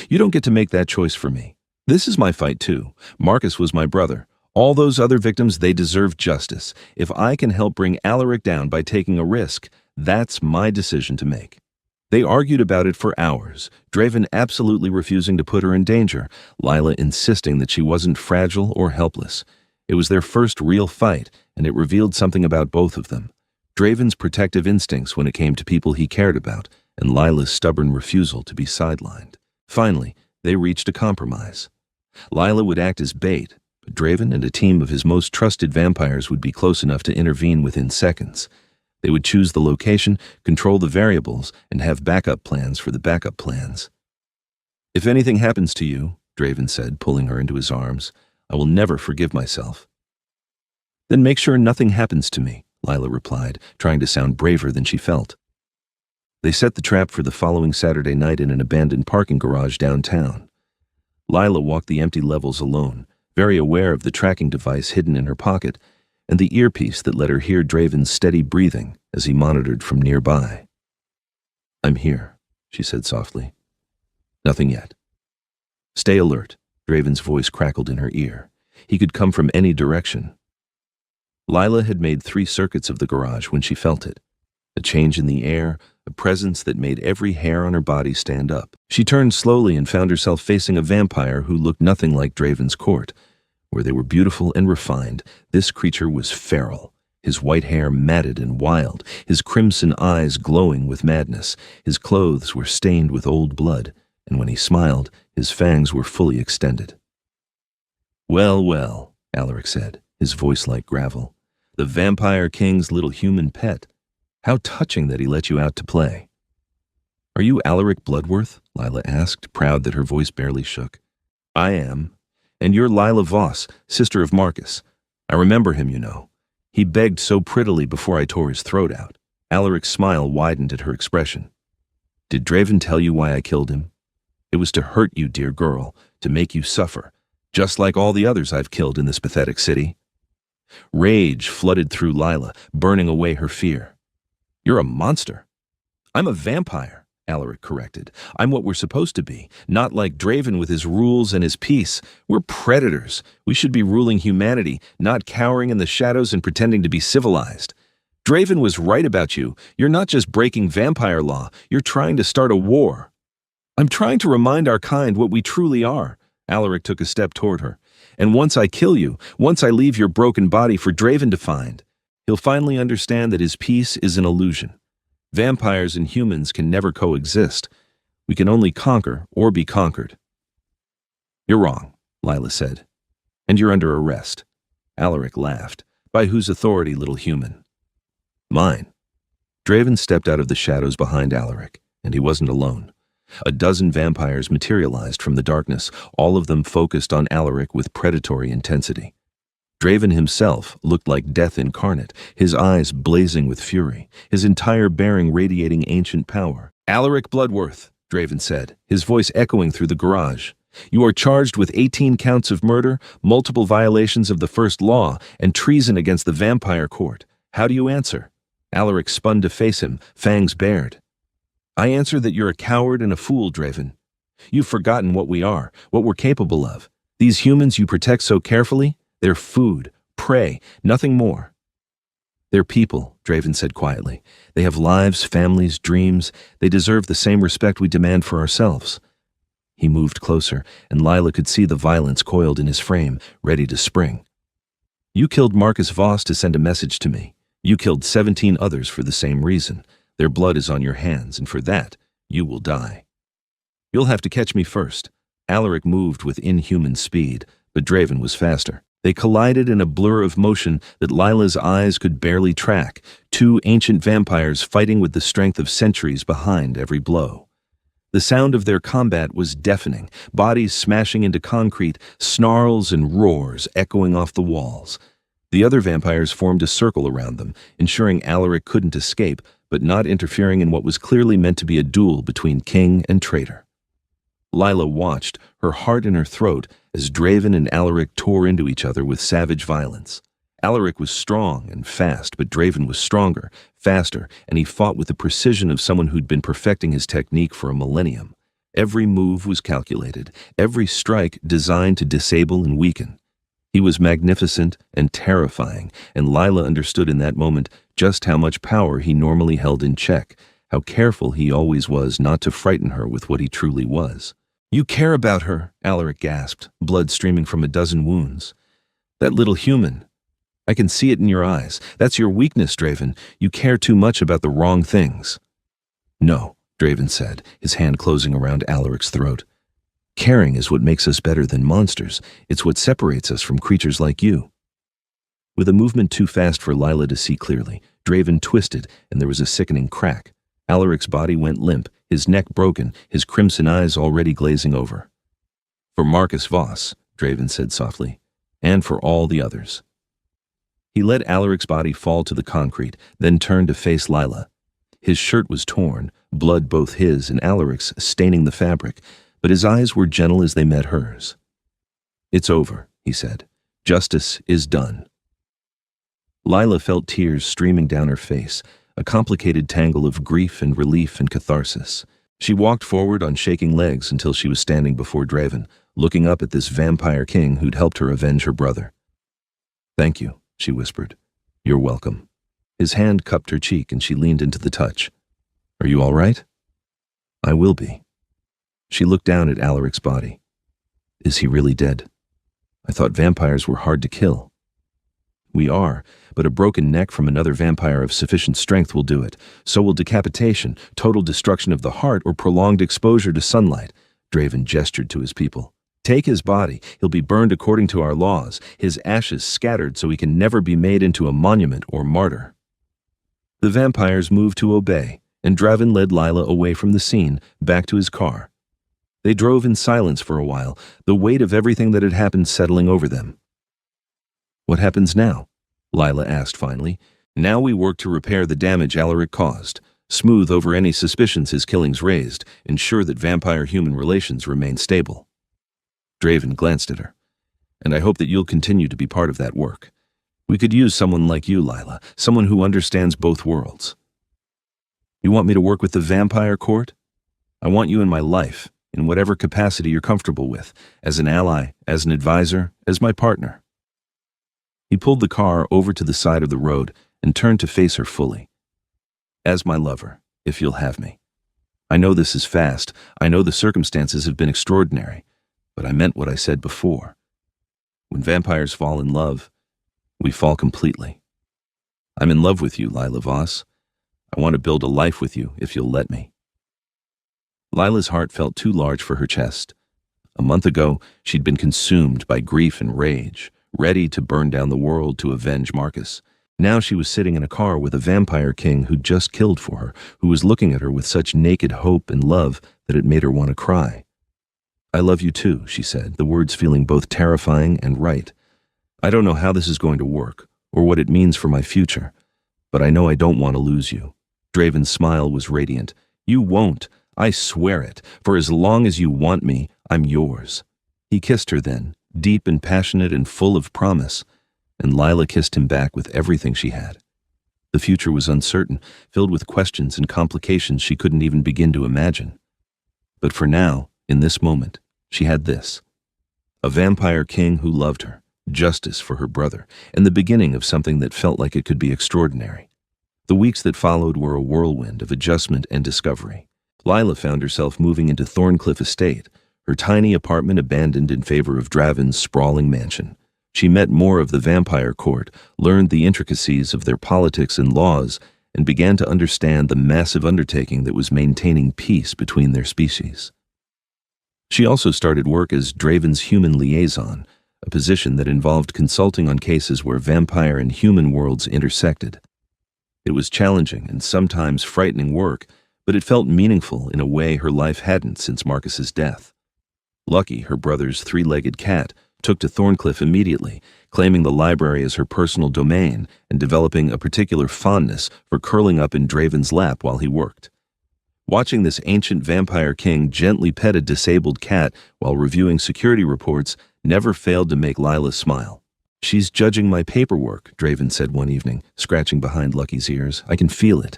Speaker 1: You don't get to make that choice for me. This is my fight too. Marcus was my brother. All those other victims, they deserve justice. If I can help bring Alaric down by taking a risk, that's my decision to make. They argued about it for hours, Draven absolutely refusing to put her in danger, Lila insisting that she wasn't fragile or helpless. It was their first real fight, and it revealed something about both of them. Draven's protective instincts when it came to people he cared about, and Lila's stubborn refusal to be sidelined. Finally, they reached a compromise. Lila would act as bait, but Draven and a team of his most trusted vampires would be close enough to intervene within seconds. They would choose the location, control the variables, and have backup plans for the backup plans. If anything happens to you, Draven said, pulling her into his arms, I will never forgive myself. Then make sure nothing happens to me, Lila replied, trying to sound braver than she felt. They set the trap for the following Saturday night in an abandoned parking garage downtown. Lila walked the empty levels alone, very aware of the tracking device hidden in her pocket, and the earpiece that let her hear Draven's steady breathing as he monitored from nearby. I'm here, she said softly. Nothing yet. Stay alert, Draven's voice crackled in her ear. He could come from any direction. Lila had made 3 circuits of the garage when she felt it. A change in the air, a presence that made every hair on her body stand up. She turned slowly and found herself facing a vampire who looked nothing like Draven's court. Where they were beautiful and refined, this creature was feral, his white hair matted and wild, his crimson eyes glowing with madness. His clothes were stained with old blood, and when he smiled, his fangs were fully extended. Well, well, Alaric said, his voice like gravel. The Vampire King's little human pet. How touching that he let you out to play. Are you Alaric Bloodworth? Lila asked, proud that her voice barely shook. I am. And you're Lila Voss, sister of Marcus. I remember him, you know. He begged so prettily before I tore his throat out. Alaric's smile widened at her expression. Did Draven tell you why I killed him? It was to hurt you, dear girl, to make you suffer, just like all the others I've killed in this pathetic city. Rage flooded through Lila, burning away her fear. You're a monster. I'm a vampire, Alaric corrected. I'm what we're supposed to be, not like Draven with his rules and his peace. We're predators. We should be ruling humanity, not cowering in the shadows and pretending to be civilized. Draven was right about you. You're not just breaking vampire law. You're trying to start a war. I'm trying to remind our kind what we truly are. Alaric took a step toward her. And once I kill you, once I leave your broken body for Draven to find, he'll finally understand that his peace is an illusion. Vampires and humans can never coexist. We can only conquer or be conquered. You're wrong, Lila said. And you're under arrest. Alaric laughed. By whose authority, little human? Mine. Draven stepped out of the shadows behind Alaric, and he wasn't alone. A dozen vampires materialized from the darkness, all of them focused on Alaric with predatory intensity. Draven himself looked like death incarnate, his eyes blazing with fury, his entire bearing radiating ancient power. Alaric Bloodworth, Draven said, his voice echoing through the garage. You are charged with 18 counts of murder, multiple violations of the first law, and treason against the vampire court. How do you answer? Alaric spun to face him, fangs bared. I answer that you're a coward and a fool, Draven. You've forgotten what we are, what we're capable of. These humans you protect so carefully, they're food, prey, nothing more. They're people, Draven said quietly. They have lives, families, dreams. They deserve the same respect we demand for ourselves. He moved closer, and Lila could see the violence coiled in his frame, ready to spring. You killed Marcus Voss to send a message to me. You killed 17 others for the same reason. Their blood is on your hands, and for that, you will die. You'll have to catch me first. Alaric moved with inhuman speed, but Draven was faster. They collided in a blur of motion that Lila's eyes could barely track, two ancient vampires fighting with the strength of centuries behind every blow. The sound of their combat was deafening, bodies smashing into concrete, snarls and roars echoing off the walls. The other vampires formed a circle around them, ensuring Alaric couldn't escape, but not interfering in what was clearly meant to be a duel between king and traitor. Lila watched, her heart in her throat, as Draven and Alaric tore into each other with savage violence. Alaric was strong and fast, but Draven was stronger, faster, and he fought with the precision of someone who'd been perfecting his technique for a millennium. Every move was calculated, every strike designed to disable and weaken. He was magnificent and terrifying, and Lila understood in that moment just how much power he normally held in check, how careful he always was not to frighten her with what he truly was. You care about her, Alaric gasped, blood streaming from a dozen wounds. That little human. I can see it in your eyes. That's your weakness, Draven. You care too much about the wrong things. No, Draven said, his hand closing around Alaric's throat. Caring is what makes us better than monsters. It's what separates us from creatures like you. With a movement too fast for Lila to see clearly, Draven twisted, and there was a sickening crack. Alaric's body went limp, his neck broken, his crimson eyes already glazing over. For Marcus Voss, Draven said softly, and for all the others. He let Alaric's body fall to the concrete, then turned to face Lila. His shirt was torn, blood both his and Alaric's staining the fabric, but his eyes were gentle as they met hers. It's over, he said. Justice is done. Lila felt tears streaming down her face, a complicated tangle of grief and relief and catharsis. She walked forward on shaking legs until she was standing before Draven, looking up at this vampire king who'd helped her avenge her brother. Thank you, she whispered. You're welcome. His hand cupped her cheek and she leaned into the touch. Are you all right? I will be. She looked down at Alaric's body. Is he really dead? I thought vampires were hard to kill. We are, but a broken neck from another vampire of sufficient strength will do it. So will decapitation, total destruction of the heart, or prolonged exposure to sunlight. Draven gestured to his people. Take his body. He'll be burned according to our laws, his ashes scattered so he can never be made into a monument or martyr. The vampires moved to obey, and Draven led Lila away from the scene, back to his car. They drove in silence for a while, the weight of everything that had happened settling over them. What happens now? Lila asked finally. Now we work to repair the damage Alaric caused, smooth over any suspicions his killings raised, ensure that vampire-human relations remain stable. Draven glanced at her. And I hope that you'll continue to be part of that work. We could use someone like you, Lila, someone who understands both worlds. You want me to work with the vampire court? I want you in my life, in whatever capacity you're comfortable with, as an ally, as an advisor, as my partner. He pulled the car over to the side of the road and turned to face her fully. As my lover, if you'll have me. I know this is fast, I know the circumstances have been extraordinary, but I meant what I said before. When vampires fall in love, we fall completely. I'm in love with you, Lila Voss. I want to build a life with you, if you'll let me. Lila's heart felt too large for her chest. A month ago, she'd been consumed by grief and rage, ready to burn down the world to avenge Marcus. Now she was sitting in a car with a vampire king who'd just killed for her, who was looking at her with such naked hope and love that it made her want to cry. "I love you too," she said, the words feeling both terrifying and right. "I don't know how this is going to work, or what it means for my future, but I know I don't want to lose you." Draven's smile was radiant. "You won't. I swear it. For as long as you want me, I'm yours." He kissed her then, deep and passionate and full of promise, and Lila kissed him back with everything she had. The future was uncertain, filled with questions and complications she couldn't even begin to imagine. But for now, in this moment, she had this: a vampire king who loved her, justice for her brother, and the beginning of something that felt like it could be extraordinary. The weeks that followed were a whirlwind of adjustment and discovery. Lila found herself moving into Thorncliffe Estate, her tiny apartment abandoned in favor of Draven's sprawling mansion. She met more of the vampire court, learned the intricacies of their politics and laws, and began to understand the massive undertaking that was maintaining peace between their species. She also started work as Draven's human liaison, a position that involved consulting on cases where vampire and human worlds intersected. It was challenging and sometimes frightening work, but it felt meaningful in a way her life hadn't since Marcus's death. Lucky, her brother's three-legged cat, took to Thorncliffe immediately, claiming the library as her personal domain and developing a particular fondness for curling up in Draven's lap while he worked. Watching this ancient vampire king gently pet a disabled cat while reviewing security reports never failed to make Lila smile. "She's judging my paperwork," Draven said one evening, scratching behind Lucky's ears. "I can feel it."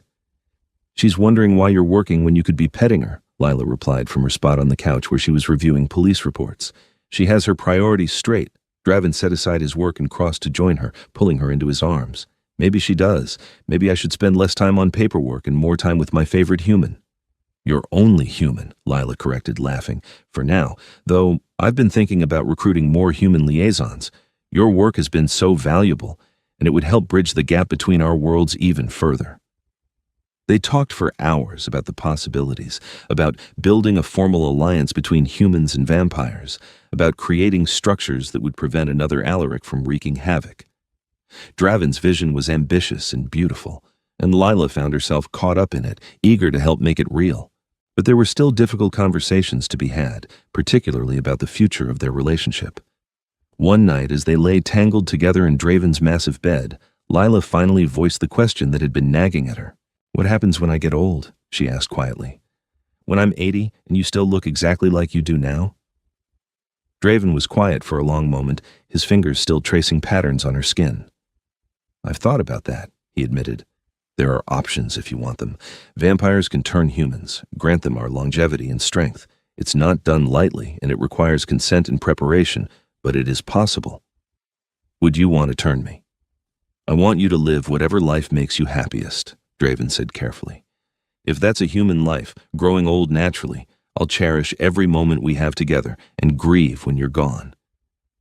Speaker 1: "She's wondering why you're working when you could be petting her," Lila replied from her spot on the couch where she was reviewing police reports. "She has her priorities straight." Draven set aside his work and crossed to join her, pulling her into his arms. "Maybe she does. Maybe I should spend less time on paperwork and more time with my favorite human." "You're only human," Lila corrected, laughing. "For now, though I've been thinking about recruiting more human liaisons. Your work has been so valuable, and it would help bridge the gap between our worlds even further." They talked for hours about the possibilities, about building a formal alliance between humans and vampires, about creating structures that would prevent another Alaric from wreaking havoc. Draven's vision was ambitious and beautiful, and Lila found herself caught up in it, eager to help make it real. But there were still difficult conversations to be had, particularly about the future of their relationship. One night, as they lay tangled together in Draven's massive bed, Lila finally voiced the question that had been nagging at her. "What happens when I get old?" she asked quietly. "When I'm 80 and you still look exactly like you do now?" Draven was quiet for a long moment, his fingers still tracing patterns on her skin. "I've thought about that," he admitted. "There are options if you want them. Vampires can turn humans, grant them our longevity and strength. It's not done lightly, and it requires consent and preparation, but it is possible. Would you want to turn me?" "I want you to live whatever life makes you happiest," Draven said carefully. "If that's a human life, growing old naturally, I'll cherish every moment we have together and grieve when you're gone.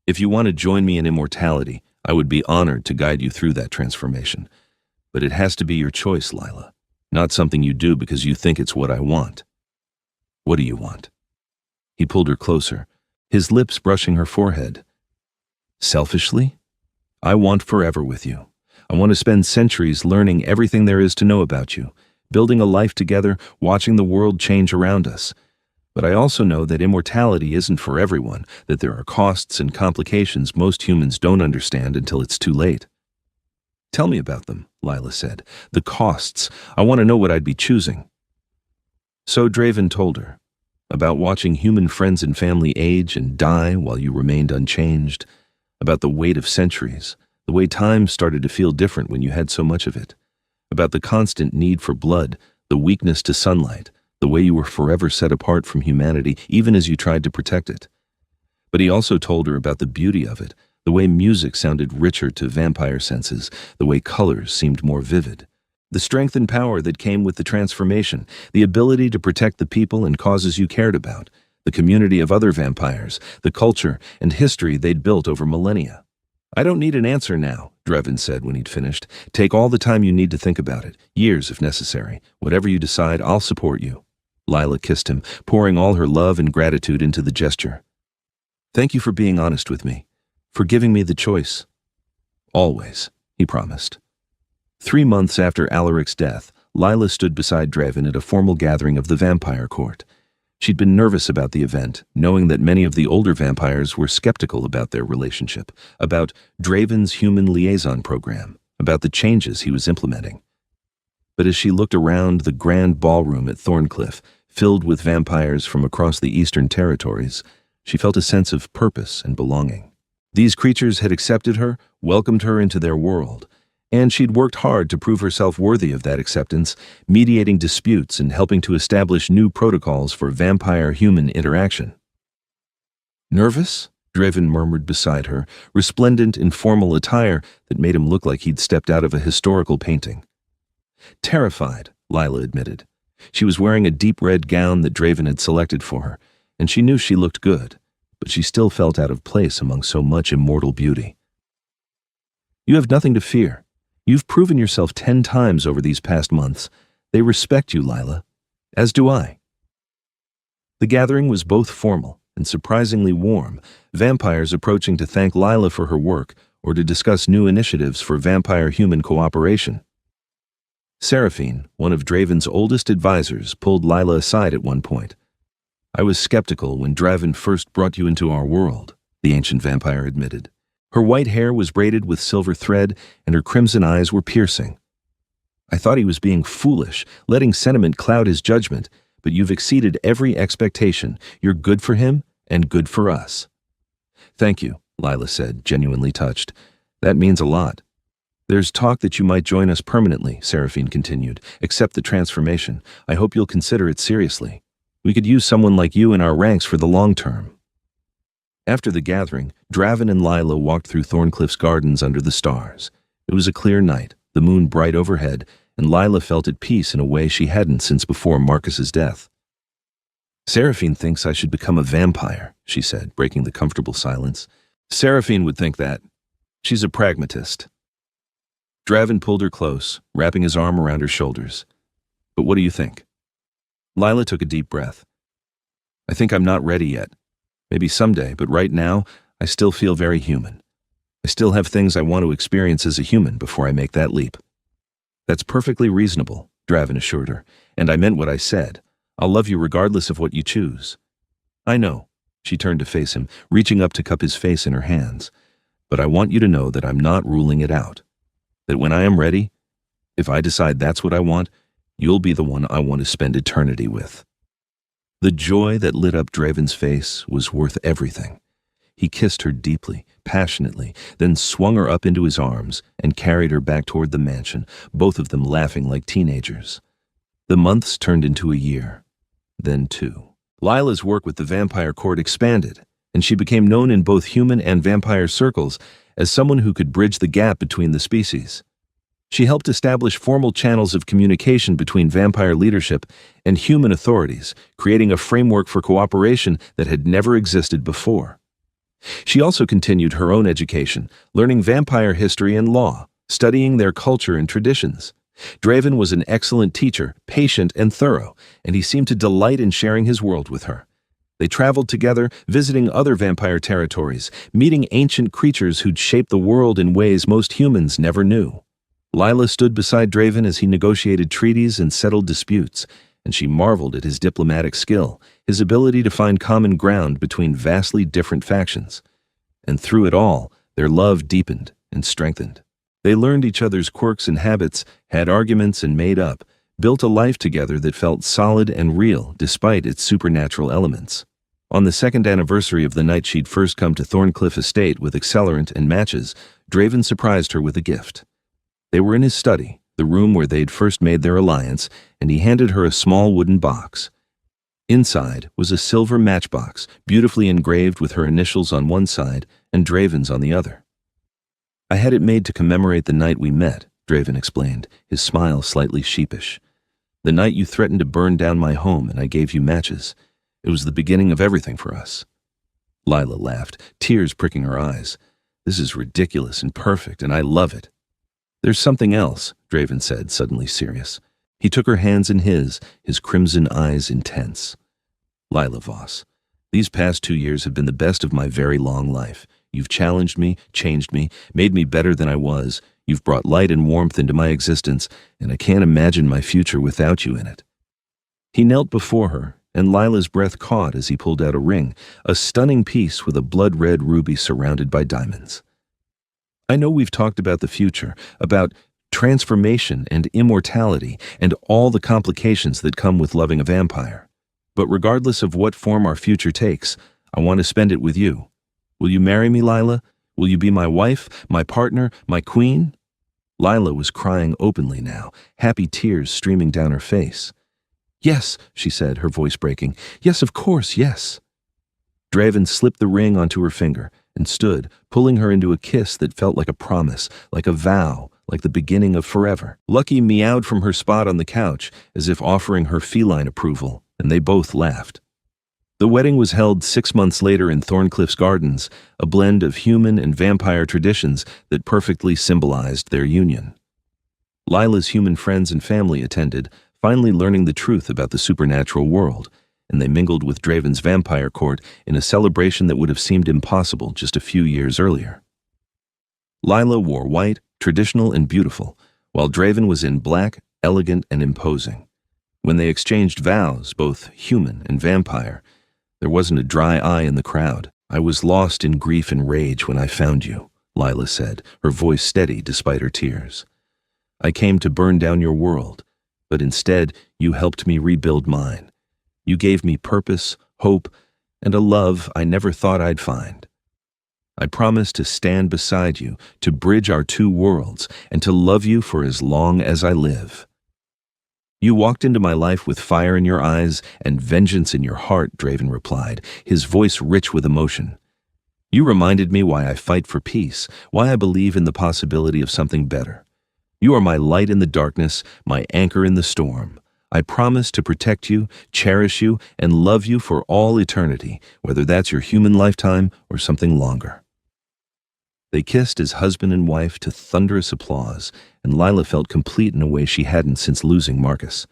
Speaker 1: If you want to join me in immortality, I would be honored to guide you through that transformation. But it has to be your choice, Lila, not something you do because you think it's what I want." "What do you want?" He pulled her closer, his lips brushing her forehead. "Selfishly, I want forever with you. I want to spend centuries learning everything there is to know about you, building a life together, watching the world change around us. But I also know that immortality isn't for everyone, that there are costs and complications most humans don't understand until it's too late." "Tell me about them," Lila said. "The costs. I want to know what I'd be choosing." So Draven told her about watching human friends and family age and die while you remained unchanged, about the weight of centuries, the way time started to feel different when you had so much of it, about the constant need for blood, the weakness to sunlight, the way you were forever set apart from humanity even as you tried to protect it. But he also told her about the beauty of it, the way music sounded richer to vampire senses, the way colors seemed more vivid, the strength and power that came with the transformation, the ability to protect the people and causes you cared about, the community of other vampires, the culture and history they'd built over millennia. "I don't need an answer now," Draven said when he'd finished. "Take all the time you need to think about it, years if necessary. Whatever you decide, I'll support you." Lila kissed him, pouring all her love and gratitude into the gesture. Thank you for being honest with me, for giving me the choice. Always, he promised. 3 months after Alaric's death, Lila stood beside Draven at a formal gathering of the vampire court. She'd been nervous about the event, knowing that many of the older vampires were skeptical about their relationship, about Draven's human liaison program, about the changes he was implementing. But as she looked around the grand ballroom at Thorncliffe, filled with vampires from across the eastern territories, she felt a sense of purpose and belonging. These creatures had accepted her, welcomed her into their world, and she'd worked hard to prove herself worthy of that acceptance, mediating disputes and helping to establish new protocols for vampire-human interaction. Nervous? Draven murmured beside her, resplendent in formal attire that made him look like he'd stepped out of a historical painting. Terrified, Lila admitted. She was wearing a deep red gown that Draven had selected for her, and she knew she looked good, but she still felt out of place among so much immortal beauty. You have nothing to fear. You've proven yourself 10 times over these past months. They respect you, Lila, as do I. The gathering was both formal and surprisingly warm, vampires approaching to thank Lila for her work or to discuss new initiatives for vampire-human cooperation. Seraphine, one of Draven's oldest advisors, pulled Lila aside at one point. I was skeptical when Draven first brought you into our world, the ancient vampire admitted. Her white hair was braided with silver thread, and her crimson eyes were piercing. I thought he was being foolish, letting sentiment cloud his judgment, but you've exceeded every expectation. You're good for him and good for us. Thank you, Lila said, genuinely touched. That means a lot. There's talk that you might join us permanently, Seraphine continued. Accept the transformation. I hope you'll consider it seriously. We could use someone like you in our ranks for the long term. After the gathering, Draven and Lila walked through Thorncliffe's gardens under the stars. It was a clear night, the moon bright overhead, and Lila felt at peace in a way she hadn't since before Marcus's death. Seraphine thinks I should become a vampire, she said, breaking the comfortable silence. Seraphine would think that. She's a pragmatist. Draven pulled her close, wrapping his arm around her shoulders. But what do you think? Lila took a deep breath. I think I'm not ready yet. Maybe someday, but right now, I still feel very human. I still have things I want to experience as a human before I make that leap. That's perfectly reasonable, Draven assured her, and I meant what I said. I'll love you regardless of what you choose. I know, she turned to face him, reaching up to cup his face in her hands. But I want you to know that I'm not ruling it out. That when I am ready, if I decide that's what I want, you'll be the one I want to spend eternity with. The joy that lit up Draven's face was worth everything. He kissed her deeply, passionately, then swung her up into his arms and carried her back toward the mansion, both of them laughing like teenagers. The months turned into a year, then 2. Lila's work with the vampire court expanded, and she became known in both human and vampire circles as someone who could bridge the gap between the species. She helped establish formal channels of communication between vampire leadership and human authorities, creating a framework for cooperation that had never existed before. She also continued her own education, learning vampire history and law, studying their culture and traditions. Draven was an excellent teacher, patient and thorough, and he seemed to delight in sharing his world with her. They traveled together, visiting other vampire territories, meeting ancient creatures who'd shaped the world in ways most humans never knew. Lila stood beside Draven as he negotiated treaties and settled disputes, and she marveled at his diplomatic skill, his ability to find common ground between vastly different factions. And through it all, their love deepened and strengthened. They learned each other's quirks and habits, had arguments and made up, built a life together that felt solid and real despite its supernatural elements. On the 2nd anniversary of the night she'd first come to Thorncliffe Estate with accelerant and matches, Draven surprised her with a gift. They were in his study, the room where they'd first made their alliance, and he handed her a small wooden box. Inside was a silver matchbox, beautifully engraved with her initials on one side and Draven's on the other. I had it made to commemorate the night we met, Draven explained, his smile slightly sheepish. The night you threatened to burn down my home and I gave you matches. It was the beginning of everything for us. Lila laughed, tears pricking her eyes. This is ridiculous and perfect, and I love it. There's something else, Draven said, suddenly serious. He took her hands in his crimson eyes intense. Lila Voss, These past 2 years have been the best of my very long life. You've challenged me, changed me, made me better than I was. You've brought light and warmth into my existence, and I can't imagine my future without you in it." He knelt before her, and Lila's breath caught as he pulled out a ring, a stunning piece with a blood-red ruby surrounded by diamonds. "I know we've talked about the future, about transformation and immortality, and all the complications that come with loving a vampire. But regardless of what form our future takes, I want to spend it with you. Will you marry me, Lila? Will you be my wife, my partner, my queen?" Lila was crying openly now, happy tears streaming down her face. "Yes," she said, her voice breaking. "Yes, of course, yes." Draven slipped the ring onto her finger and stood, pulling her into a kiss that felt like a promise, like a vow, like the beginning of forever. Lucky meowed from her spot on the couch, as if offering her feline approval, and they both laughed. The wedding was held 6 months later in Thorncliff's Gardens, a blend of human and vampire traditions that perfectly symbolized their union. Lila's human friends and family attended, finally learning the truth about the supernatural world, and they mingled with Draven's vampire court in a celebration that would have seemed impossible just a few years earlier. Lila wore white, traditional and beautiful, while Draven was in black, elegant and imposing. When they exchanged vows, both human and vampire, there wasn't a dry eye in the crowd. "I was lost in grief and rage when I found you," Lila said, her voice steady despite her tears. "I came to burn down your world, but instead you helped me rebuild mine. You gave me purpose, hope, and a love I never thought I'd find. I promise to stand beside you, to bridge our two worlds, and to love you for as long as I live." "You walked into my life with fire in your eyes and vengeance in your heart," Draven replied, his voice rich with emotion. "You reminded me why I fight for peace, why I believe in the possibility of something better. You are my light in the darkness, my anchor in the storm. I promise to protect you, cherish you, and love you for all eternity, whether that's your human lifetime or something longer." They kissed as husband and wife to thunderous applause, and Lila felt complete in a way she hadn't since losing Marcus.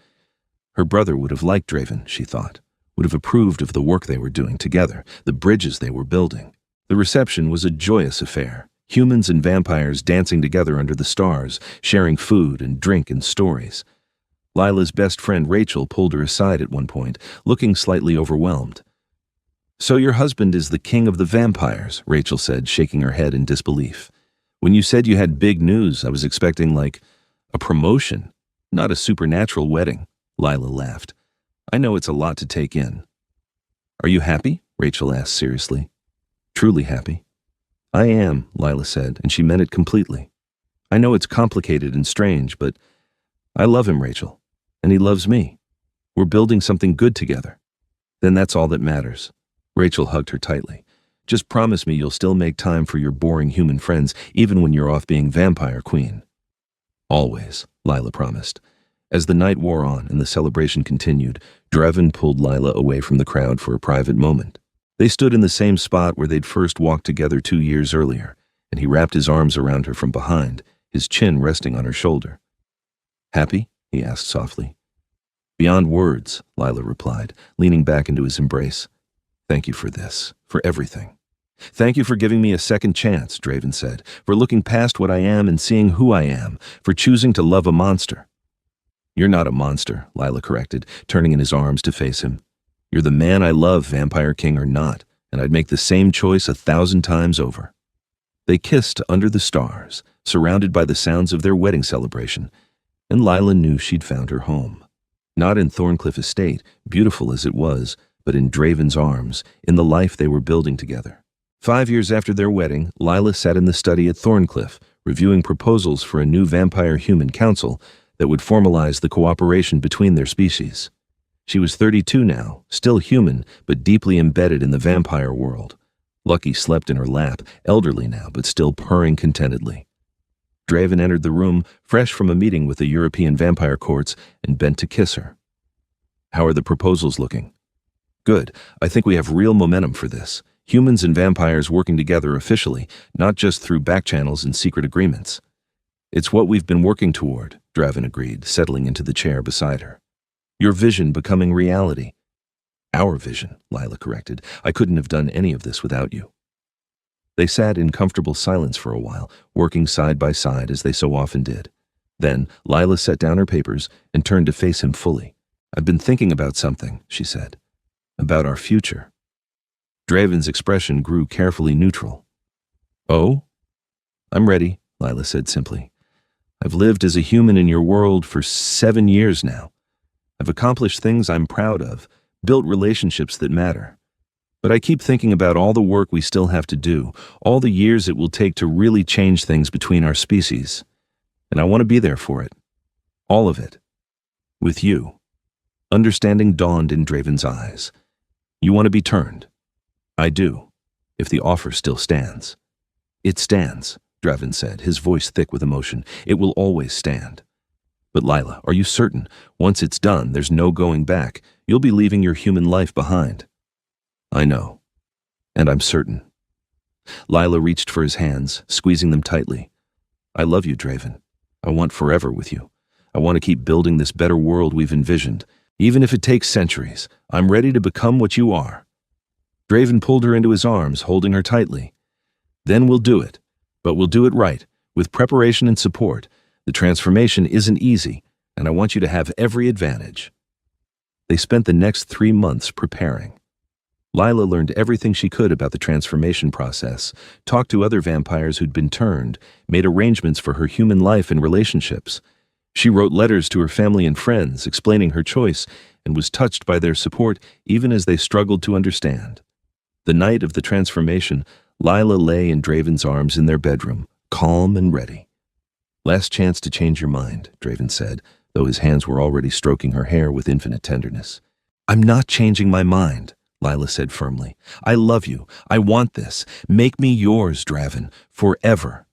Speaker 1: Her brother would have liked Draven, she thought, would have approved of the work they were doing together, the bridges they were building. The reception was a joyous affair, humans and vampires dancing together under the stars, sharing food and drink and stories. Lila's best friend Rachel pulled her aside at one point, looking slightly overwhelmed. "So your husband is the king of the vampires," Rachel said, shaking her head in disbelief. "When you said you had big news, I was expecting, like, a promotion, not a supernatural wedding." Lila laughed. "I know it's a lot to take in." "Are you happy?" Rachel asked seriously. "Truly happy." "I am," Lila said, and she meant it completely. "I know it's complicated and strange, but I love him, Rachel, and he loves me. We're building something good together. Then that's all that matters." Rachel hugged her tightly. "Just promise me you'll still make time for your boring human friends, even when you're off being vampire queen." "Always," Lila promised. As the night wore on and the celebration continued, Draven pulled Lila away from the crowd for a private moment. They stood in the same spot where they'd first walked together 2 years earlier, and he wrapped his arms around her from behind, his chin resting on her shoulder. "Happy?" he asked softly. "Beyond words," Lila replied, leaning back into his embrace. "Thank you for this, for everything." "Thank you for giving me a second chance," Draven said, "for looking past what I am and seeing who I am, for choosing to love a monster." "You're not a monster," Lila corrected, turning in his arms to face him. "You're the man I love, Vampire King or not, and I'd make the same choice 1,000 times over." They kissed under the stars, surrounded by the sounds of their wedding celebration, and Lila knew she'd found her home. Not in Thorncliff Estate, beautiful as it was, but in Draven's arms, in the life they were building together. 5 years after their wedding, Lila sat in the study at Thorncliff, reviewing proposals for a new vampire-human council that would formalize the cooperation between their species. She was 32 now, still human, but deeply embedded in the vampire world. Lucky slept in her lap, elderly now, but still purring contentedly. Draven entered the room, fresh from a meeting with the European vampire courts, and bent to kiss her. "How are the proposals looking?" "Good. I think we have real momentum for this. Humans and vampires working together officially, not just through back channels and secret agreements." "It's what we've been working toward," Draven agreed, settling into the chair beside her. "Your vision becoming reality." Our vision, Lila corrected. I couldn't have done any of this without you. They sat in comfortable silence for a while, working side by side as they so often did. Then Lila set down her papers and turned to face him fully. I've been thinking about something, she said. About our future. Draven's expression grew carefully neutral. Oh? I'm ready, Lila said simply. I've lived as a human in your world for 7 years now. I've accomplished things I'm proud of, built relationships that matter. But I keep thinking about all the work we still have to do, all the years it will take to really change things between our species. And I want to be there for it. All of it. With you. Understanding dawned in Draven's eyes. You want to be turned. I do, if the offer still stands. It stands, Draven said, his voice thick with emotion. It will always stand. But Lila, are you certain? Once it's done, there's no going back. You'll be leaving your human life behind. I know. And I'm certain. Lila reached for his hands, squeezing them tightly. I love you, Draven. I want forever with you. I want to keep building this better world we've envisioned. Even if it takes centuries, I'm ready to become what you are. Draven pulled her into his arms, holding her tightly. Then we'll do it. But we'll do it right, with preparation and support. The transformation isn't easy, and I want you to have every advantage. They spent the next 3 months preparing. Lila learned everything she could about the transformation process, talked to other vampires who'd been turned, made arrangements for her human life and relationships. She wrote letters to her family and friends, explaining her choice, and was touched by their support even as they struggled to understand. The night of the transformation, Lila lay in Draven's arms in their bedroom, calm and ready. Last chance to change your mind, Draven said, though his hands were already stroking her hair with infinite tenderness. I'm not changing my mind, Lila said firmly. I love you. I want this. Make me yours, Draven, forever.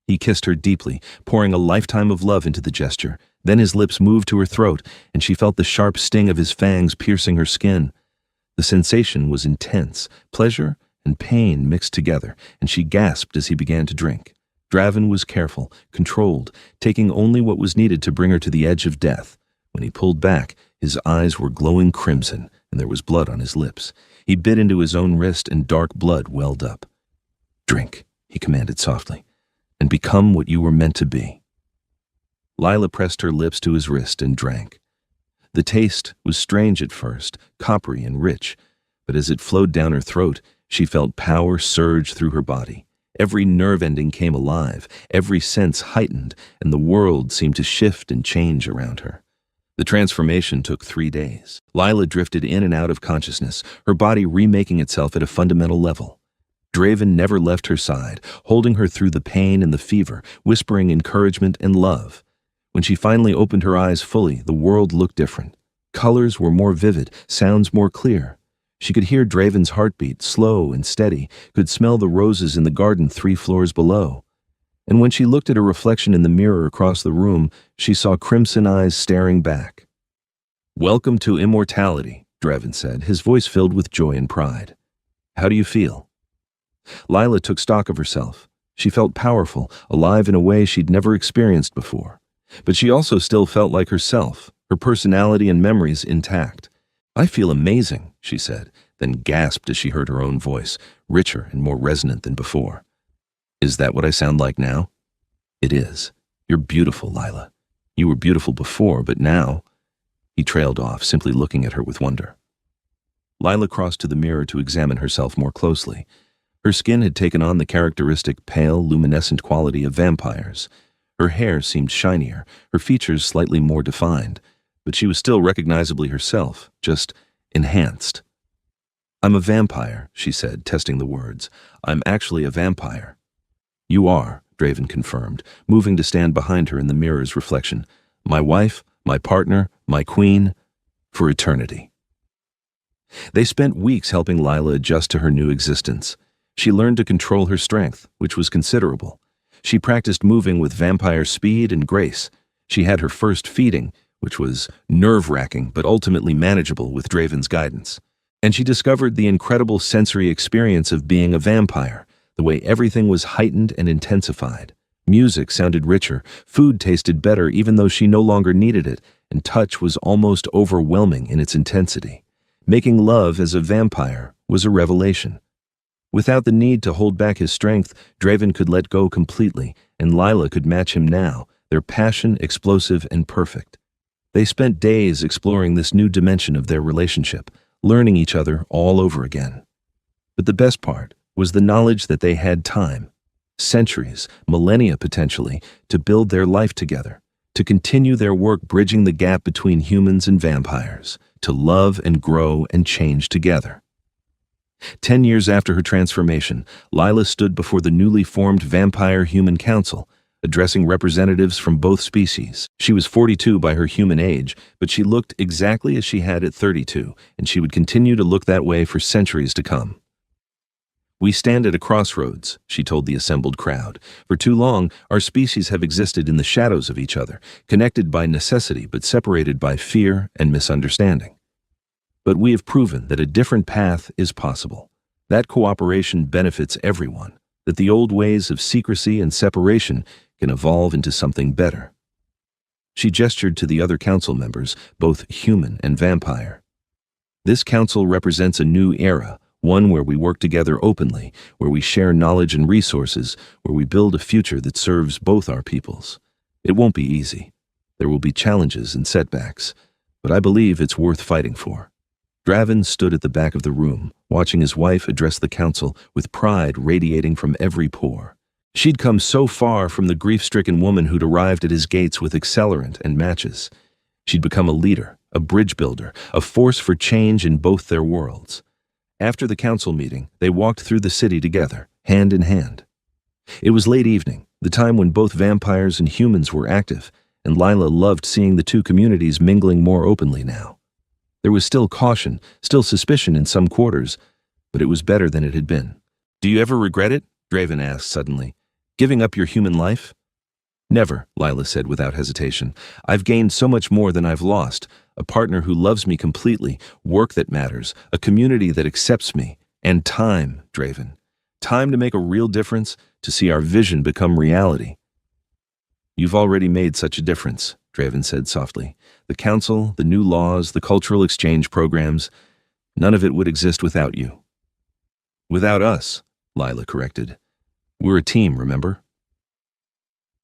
Speaker 1: He kissed her deeply, pouring a lifetime of love into the gesture. Then his lips moved to her throat, and she felt the sharp sting of his fangs piercing her skin. The sensation was intense, pleasure and pain mixed together, and she gasped as he began to drink. Draven was careful, controlled, taking only what was needed to bring her to the edge of death. When he pulled back, his eyes were glowing crimson, and there was blood on his lips. He bit into his own wrist, and dark blood welled up. Drink, he commanded softly, and become what you were meant to be. Lila pressed her lips to his wrist and drank. The taste was strange at first, coppery and rich, but as it flowed down her throat, she felt power surge through her body. Every nerve ending came alive, every sense heightened, and the world seemed to shift and change around her. The transformation took 3 days. Lila drifted in and out of consciousness, her body remaking itself at a fundamental level. Draven never left her side, holding her through the pain and the fever, whispering encouragement and love. When she finally opened her eyes fully, the world looked different. Colors were more vivid, sounds more clear. She could hear Draven's heartbeat, slow and steady, could smell the roses in the garden 3 floors below. And when she looked at her reflection in the mirror across the room, she saw crimson eyes staring back. Welcome to immortality, Draven said, his voice filled with joy and pride. How do you feel? Lila took stock of herself. She felt powerful, alive in a way she'd never experienced before. But she also still felt like herself, her personality and memories intact. I feel amazing, she said, then gasped as she heard her own voice, richer and more resonant than before. Is that what I sound like now? It is. You're beautiful, Lila. You were beautiful before, but now... He trailed off, simply looking at her with wonder. Lila crossed to the mirror to examine herself more closely. Her skin had taken on the characteristic pale, luminescent quality of vampires. Her hair seemed shinier, her features slightly more defined, but she was still recognizably herself, just enhanced. I'm a vampire, she said, testing the words. I'm actually a vampire. You are, Draven confirmed, moving to stand behind her in the mirror's reflection. My wife, my partner, my queen, for eternity. They spent weeks helping Lila adjust to her new existence. She learned to control her strength, which was considerable. She practiced moving with vampire speed and grace. She had her first feeding, which was nerve-wracking but ultimately manageable with Draven's guidance. And she discovered the incredible sensory experience of being a vampire, the way everything was heightened and intensified. Music sounded richer, food tasted better even though she no longer needed it, and touch was almost overwhelming in its intensity. Making love as a vampire was a revelation. Without the need to hold back his strength, Draven could let go completely, and Lila could match him now, their passion explosive and perfect. They spent days exploring this new dimension of their relationship, learning each other all over again. But the best part was the knowledge that they had time, centuries, millennia potentially, to build their life together, to continue their work bridging the gap between humans and vampires, to love and grow and change together. 10 years after her transformation, Lila stood before the newly formed Vampire-Human Council, addressing representatives from both species. She was 42 by her human age, but she looked exactly as she had at 32, and she would continue to look that way for centuries to come. "We stand at a crossroads," she told the assembled crowd. "For too long, our species have existed in the shadows of each other, connected by necessity but separated by fear and misunderstanding. But we have proven that a different path is possible, that cooperation benefits everyone, that the old ways of secrecy and separation can evolve into something better." She gestured to the other council members, both human and vampire. "This council represents a new era, one where we work together openly, where we share knowledge and resources, where we build a future that serves both our peoples. It won't be easy. There will be challenges and setbacks, but I believe it's worth fighting for." Draven stood at the back of the room, watching his wife address the council with pride radiating from every pore. She'd come so far from the grief-stricken woman who'd arrived at his gates with accelerant and matches. She'd become a leader, a bridge builder, a force for change in both their worlds. After the council meeting, they walked through the city together, hand in hand. It was late evening, the time when both vampires and humans were active, and Lila loved seeing the two communities mingling more openly now. There was still caution, still suspicion in some quarters, but it was better than it had been. "Do you ever regret it?" Draven asked suddenly. "Giving up your human life?" "Never," Lila said without hesitation. "I've gained so much more than I've lost. A partner who loves me completely, work that matters, a community that accepts me, and time, Draven. Time to make a real difference, to see our vision become reality." "You've already made such a difference," Draven said softly. "The council, the new laws, the cultural exchange programs, none of it would exist without you." "Without us," Lila corrected. "We're a team, remember?"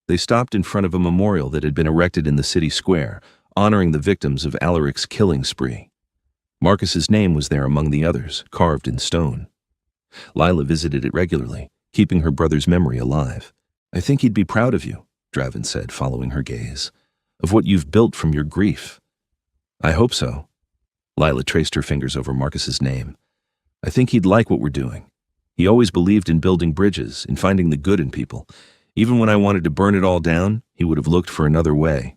Speaker 1: They stopped in front of a memorial that had been erected in the city square, honoring the victims of Alaric's killing spree. Marcus's name was there among the others, carved in stone. Lila visited it regularly, keeping her brother's memory alive. "I think he'd be proud of you," Draven said, following her gaze, "of what you've built from your grief." "I hope so." Lila traced her fingers over Marcus's name. "I think he'd like what we're doing. He always believed in building bridges, in finding the good in people. Even when I wanted to burn it all down, he would have looked for another way."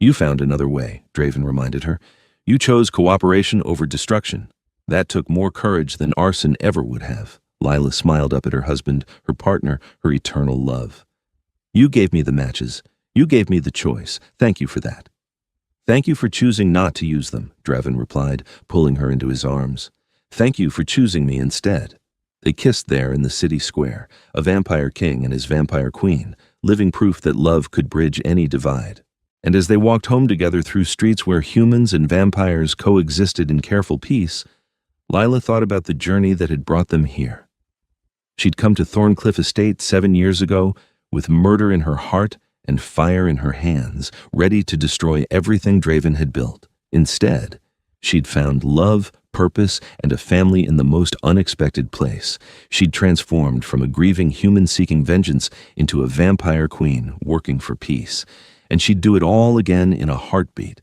Speaker 1: "You found another way," Draven reminded her. "You chose cooperation over destruction. That took more courage than arson ever would have." Lila smiled up at her husband, her partner, her eternal love. "You gave me the matches. You gave me the choice. Thank you for that." "Thank you for choosing not to use them," Draven replied, pulling her into his arms. "Thank you for choosing me instead." They kissed there in the city square, a vampire king and his vampire queen, living proof that love could bridge any divide. And as they walked home together through streets where humans and vampires coexisted in careful peace, Lila thought about the journey that had brought them here. She'd come to Thorncliffe Estate 7 years ago with murder in her heart and fire in her hands, ready to destroy everything Draven had built. Instead, she'd found love, purpose, and a family in the most unexpected place. She'd transformed from a grieving human seeking vengeance into a vampire queen working for peace. And she'd do it all again in a heartbeat.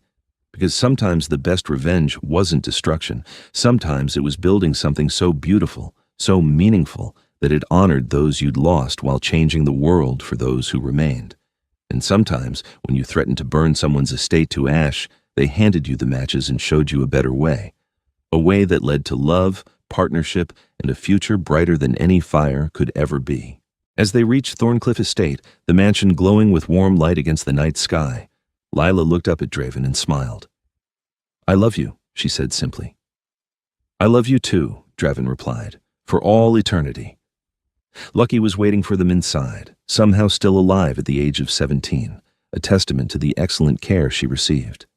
Speaker 1: Because sometimes the best revenge wasn't destruction. Sometimes it was building something so beautiful, so meaningful, that it honored those you'd lost while changing the world for those who remained. And sometimes, when you threatened to burn someone's estate to ash, they handed you the matches and showed you a better way. A way that led to love, partnership, and a future brighter than any fire could ever be. As they reached Thorncliffe Estate, the mansion glowing with warm light against the night sky, Lila looked up at Draven and smiled. "I love you," she said simply. "I love you too," Draven replied, "for all eternity." Lucky was waiting for them inside, somehow still alive at the age of 17, a testament to the excellent care she received.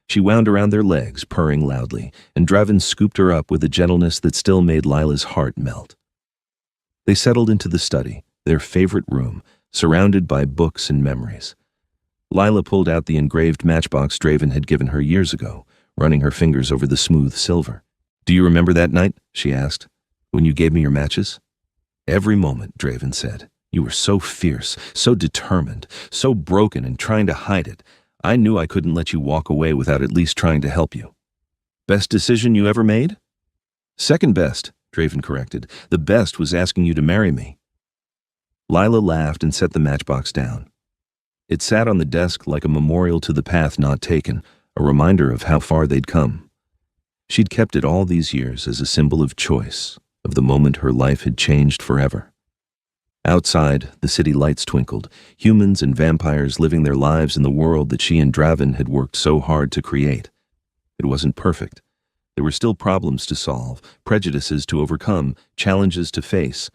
Speaker 1: She wound around their legs, purring loudly, and Draven scooped her up with a gentleness that still made Lila's heart melt. They settled into the study, their favorite room, surrounded by books and memories. Lila pulled out the engraved matchbox Draven had given her years ago, running her fingers over the smooth silver. "Do you remember that night?" she asked. "When you gave me your matches?" "Every moment," Draven said. "You were so fierce, so determined, so broken and trying to hide it. I knew I couldn't let you walk away without at least trying to help you." "Best decision you ever made?" "Second best," Draven corrected. "The best was asking you to marry me." Lila laughed and set the matchbox down. It sat on the desk like a memorial to the path not taken, a reminder of how far they'd come. She'd kept it all these years as a symbol of choice, of the moment her life had changed forever. Outside, the city lights twinkled, humans and vampires living their lives in the world that she and Draven had worked so hard to create. It wasn't perfect. There were still problems to solve, prejudices to overcome, challenges to face.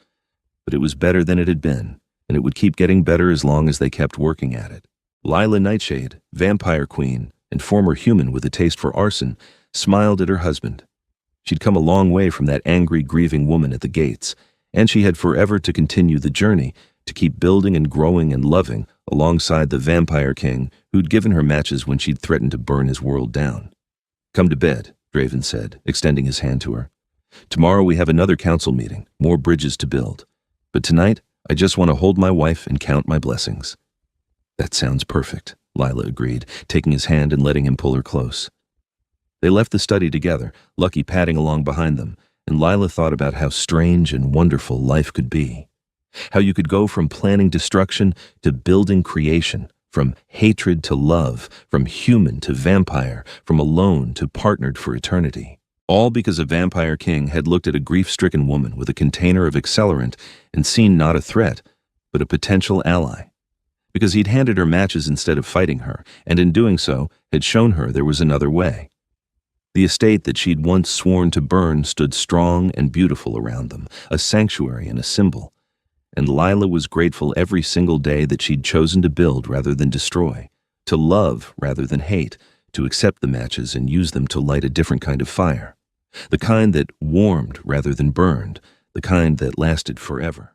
Speaker 1: But it was better than it had been, and it would keep getting better as long as they kept working at it. Lila Nightshade, vampire queen, and former human with a taste for arson, smiled at her husband. She'd come a long way from that angry, grieving woman at the gates, and she had forever to continue the journey, to keep building and growing and loving alongside the vampire king who'd given her matches when she'd threatened to burn his world down. "Come to bed," Draven said, extending his hand to her. "Tomorrow we have another council meeting, more bridges to build. But tonight, I just want to hold my wife and count my blessings." "That sounds perfect," Lila agreed, taking his hand and letting him pull her close. They left the study together, Lucky padding along behind them, and Lila thought about how strange and wonderful life could be. How you could go from planning destruction to building creation, from hatred to love, from human to vampire, from alone to partnered for eternity. All because a vampire king had looked at a grief-stricken woman with a container of accelerant and seen not a threat, but a potential ally. Because he'd handed her matches instead of fighting her, and in doing so, had shown her there was another way. The estate that she'd once sworn to burn stood strong and beautiful around them, a sanctuary and a symbol. And Lila was grateful every single day that she'd chosen to build rather than destroy, to love rather than hate, to accept the matches and use them to light a different kind of fire. The kind that warmed rather than burned, the kind that lasted forever.